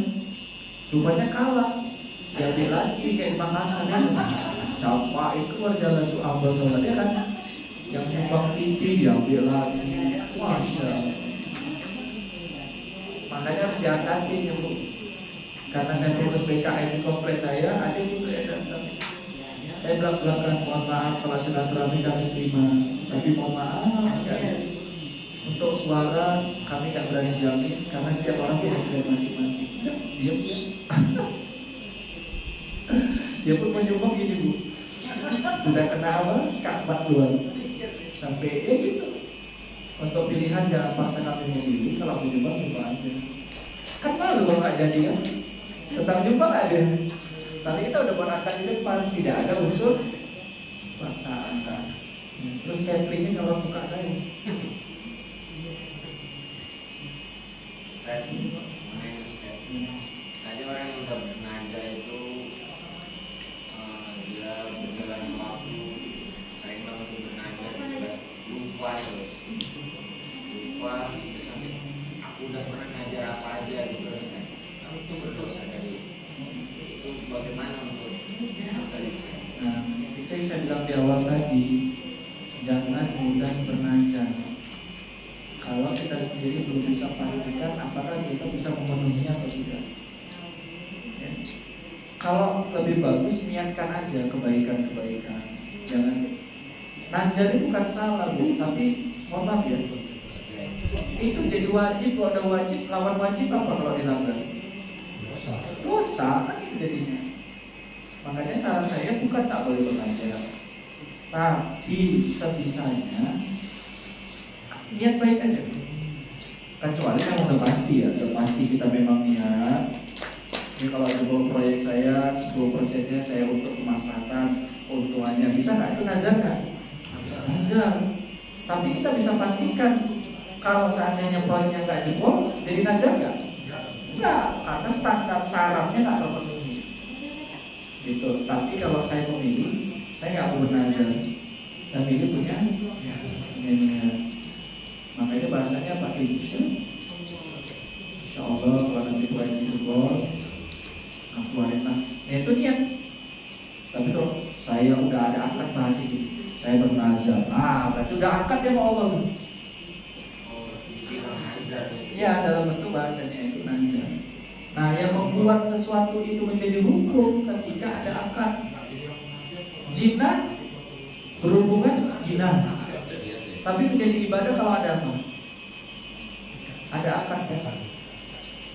Rupanya kalah. Diambil lagi kayak di Makassar kan. Capa itu keluar jalan tuh amal sholat ya kan. Yang nyumbang TV diambil lagi. Masya Allah. Makanya harus diangkatin ya Bu. Karena saya pengurus BKN di kompleks saya, ada gitu ya datang. Saya belak-belakan, mohon maaf kalau silaturahmi kami terima, tapi mohon maaf sekali. Untuk suara kami nggak berani jamin karena setiap orang punya pilihan masing-masing. Diam ya. Dia pun menyumbang gini Bu. Sudah kena apa? Skakbat luar. Sampai gitu. Untuk pilihan jangan paksa kami memilih. Kalau mau nyumbang coba aja. Kan malu kalau nggak jadi kan. Tetap nyumbang ada. Tapi kita udah buat akad di depan. Tidak ada unsur paksaan. Terus campingnya kalau buka saya. Tadi orang yang udah belajar itu dia berjalan waktu sering banget belajar juga lupa terus sampai aku udah pernah ngajar apa aja gitu terus kan kamu tuh berdosa tadi itu bagaimana menurut tadi saya? Nah, itu yang saya bilang di awal tadi, jangan mudah bernazar. Kalau kita sendiri belum bisa pastikan apakah kita bisa memenuhinya atau tidak. Ya. Kalau lebih bagus niatkan aja kebaikan-kebaikan. Jangan nazar itu bukan salah Bu, tapi mohon maaf ya. Itu jadi wajib, kalau ada wajib, lawan wajib apa kalau dilanggar? Dosa kan itu jadinya. Makanya saran saya bukan tak boleh bernazar, tapi sebisanya niat baik aja. Kecuali yang udah pasti ya, udah pasti kita memang niat. Ini kalau jebol proyek saya 10%-nya saya untuk kemaslahatan, keuntungannya bisa nggak? Itu nazar nggak? Nazar. Tapi kita bisa pastikan kalau seandainya proyeknya nggak jebol, jadi nazar nggak? Enggak, karena standar syaratnya nggak terpenuhi. Gitu. Tapi kalau saya memilih, saya nggak mau bernazar. Saya milih punya niat. Makanya bahasanya pakai insya Allah kalau nanti proyek jebol, aku wanita. Itu niat. Tapi kalau saya udah ada akad bahas ini, saya bernazar. Berarti udah akad ya sama Allah. Ya, dalam bentuk bahasanya itu nazar. Nah, yang membuat sesuatu itu menjadi hukum ketika ada akad. Jinah berhubungan jinah. Tapi menjadi ibadah kalau ada apa? Ada akad kan?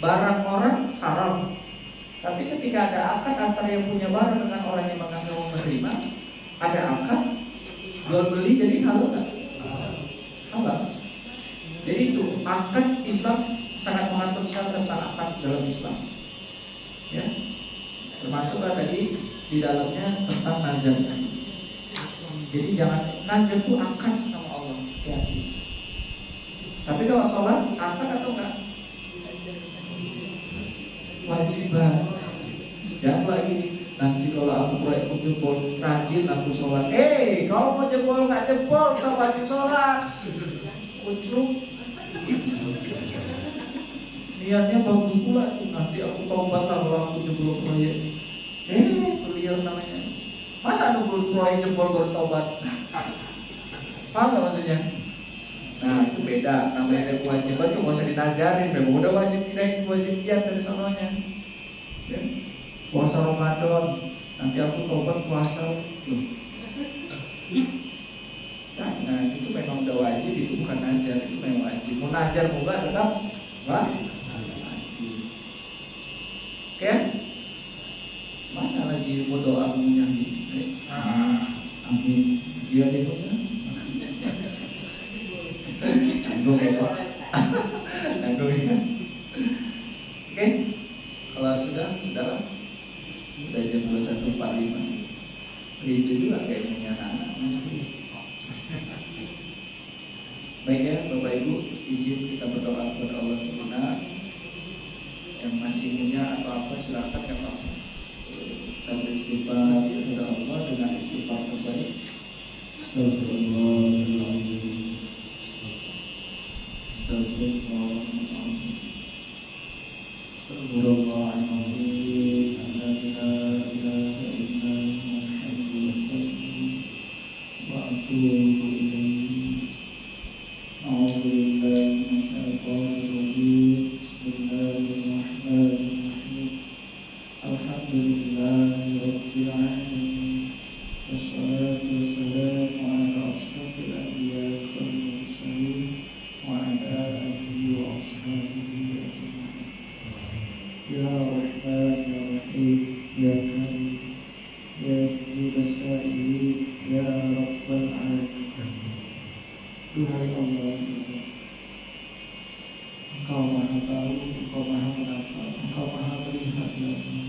Barang orang haram. Tapi ketika ada akad antara yang punya barang dengan orang yang mengambil menerima, ada akad jual beli jadi halal kan? Halal. Jadi itu akad Islam sangat mengatur sekali tentang akad dalam Islam. Ya, termasuklah tadi di dalamnya tentang nazar. Jadi jangan nazar itu akad sama Allah. Hati-hati. Tapi kalau sholat akad atau enggak? Wajib banget. Jangan lagi nanti kalau aku proyek jebol rajin aku sholat. Kalau mau jebol nggak jebol kita wajib sholat. Kucluk. Niatnya bagus pula. Nanti aku taubat lah kalau aku jebol proyek. Liar namanya. Masa nunggu proyek jebol baru taubat? Paham nggak maksudnya? Nah itu beda. Namanya kewajiban tuh nggak usah dinajarin. Memang udah wajib kirain wajib kiat dari sononya. Ya. Puasa Ramadan. Nanti aku taubat puasa. Jangan. Itu memang udah wajib. Itu bukan najar. Itu memang wajib. Mau najar mau nggak tetap wajib. Oke? Mana lagi mau doa menyanyi? Amin. Dia di mana? Tanggung ya Pak. Tanggung ya. Oke. Kalau sudah jam 21.45. Itu juga kayaknya anak-anak masih. Baik ya Bapak Ibu, izin kita berdoa kepada Allah Subhanahu. Yang masih punya atau apa silakan ya Pak. Kita beristighfar kepada Allah dengan istighfar terbaik. Astagfirullahaladzim. Astagfirullahaladzim. Astagfirullahaladzim. La ilaha illa wa atubu ilaih. A'udzu billahi minasyaitonir rajim. Bismillahirrahmanirrahim. Alhamdulillahi rabbil alamin. Wassalatu wassalamu ala asyrafil anbiya'i wal mursalin wa ala alihi wa ashabihi ajma'in. Ya Rahman ya Rahim ya Karim ya Mujibas sa'ilin ya Rabbal alamin. Duhai Allah, Engkau Maha Tahu, Engkau Maha Menatap, Engkau Maha Melihat ya Allah.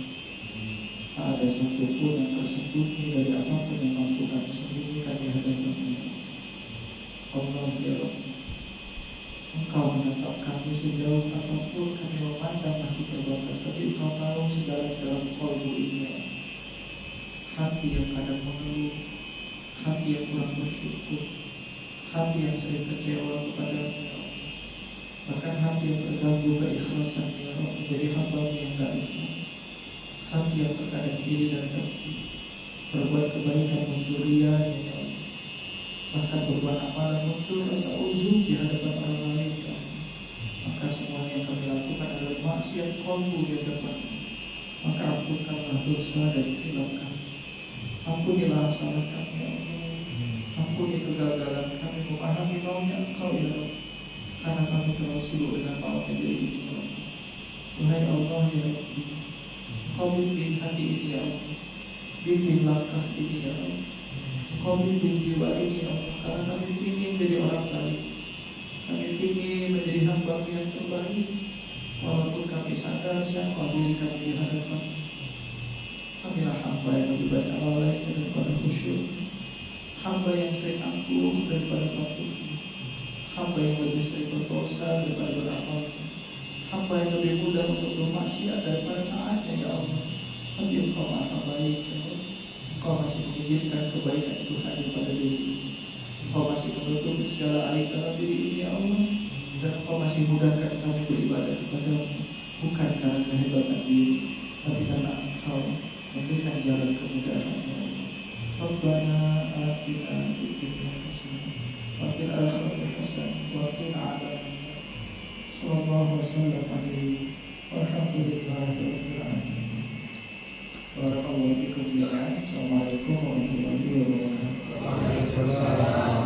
Tak ada satupun yang tersembunyi dari apapun yang mampu kami sembunyikan di hadapan-Mu. Allah ya Rabbi, Engkau menatap kami sejauh apapun kami memandang masih terbatas, tapi Engkau tahu segala dalam qalbu ini ya Allah. Hati yang kadang mengeluh, hati yang kurang bersyukur, hati yang sering kecewa kepada-Mu ya Allah. Bahkan hati yang terganggu keikhlasan ya Allah menjadi hamba-Mu yang tak ikhlas. Hati yang terkadang iri dan dengki, berbuat kebaikan muncul ria ya Allah. Bahkan berbuat amalan muncul rasa uzur di hadapan orang lain ya Allah. Maka semuanya yang kami lakukan adalah maksiat qalbu di hadapan-Mu. Maka ampunkanlah dosa dan khilaf kami. Ampunilah salah kami ya Allah. Ampuni kegagalan kami memahami maunya Engkau ya Allah. Karena kami terlalu sibuk dengan maunya diri ya Allah. Wahai Allah ya Rabbi, Engkau bimbing hati ini ya Allah. Bimbing langkah ini ya Allah. Engkau bimbing jiwa ini ya Allah. Karena kami ingin jadi orang baik. Kami ingin menjadi hamba yang terbaik. Walaupun kami sadar siapa diri kami di hadapan. Kamilah hamba yang lebih banyak lalai daripada khusyuk. Hamba yang sering angkuh daripada patuh. Hamba yang lebih sering berdosa daripada beramal. Hamba yang lebih mudah untuk bermaksiat daripada taatnya ya Allah. Tapi Engkau Maha Baik ya Allah. Engkau masih mengizinkan kebaikan itu hadir pada diri ini. Engkau masih menutupi segala aib dalam diri ini ya Allah. Dan Engkau masih mudahkan kami beribadah kepada-Mu. Bukan karena kehebatan diri, tapi karena Engkau memberikan jalan kemudahan ya Allah. Rabbana atina fid dunya hasanah wa fil akhirati hasanah wa qina adzabannar. Sallallahu wasallam alaihi walhamdulillahi rabbil alamin. Barakallahu fikum jami'an. Assalamualaikum warahmatullahi wabarakatuh. Waalaikumsalam.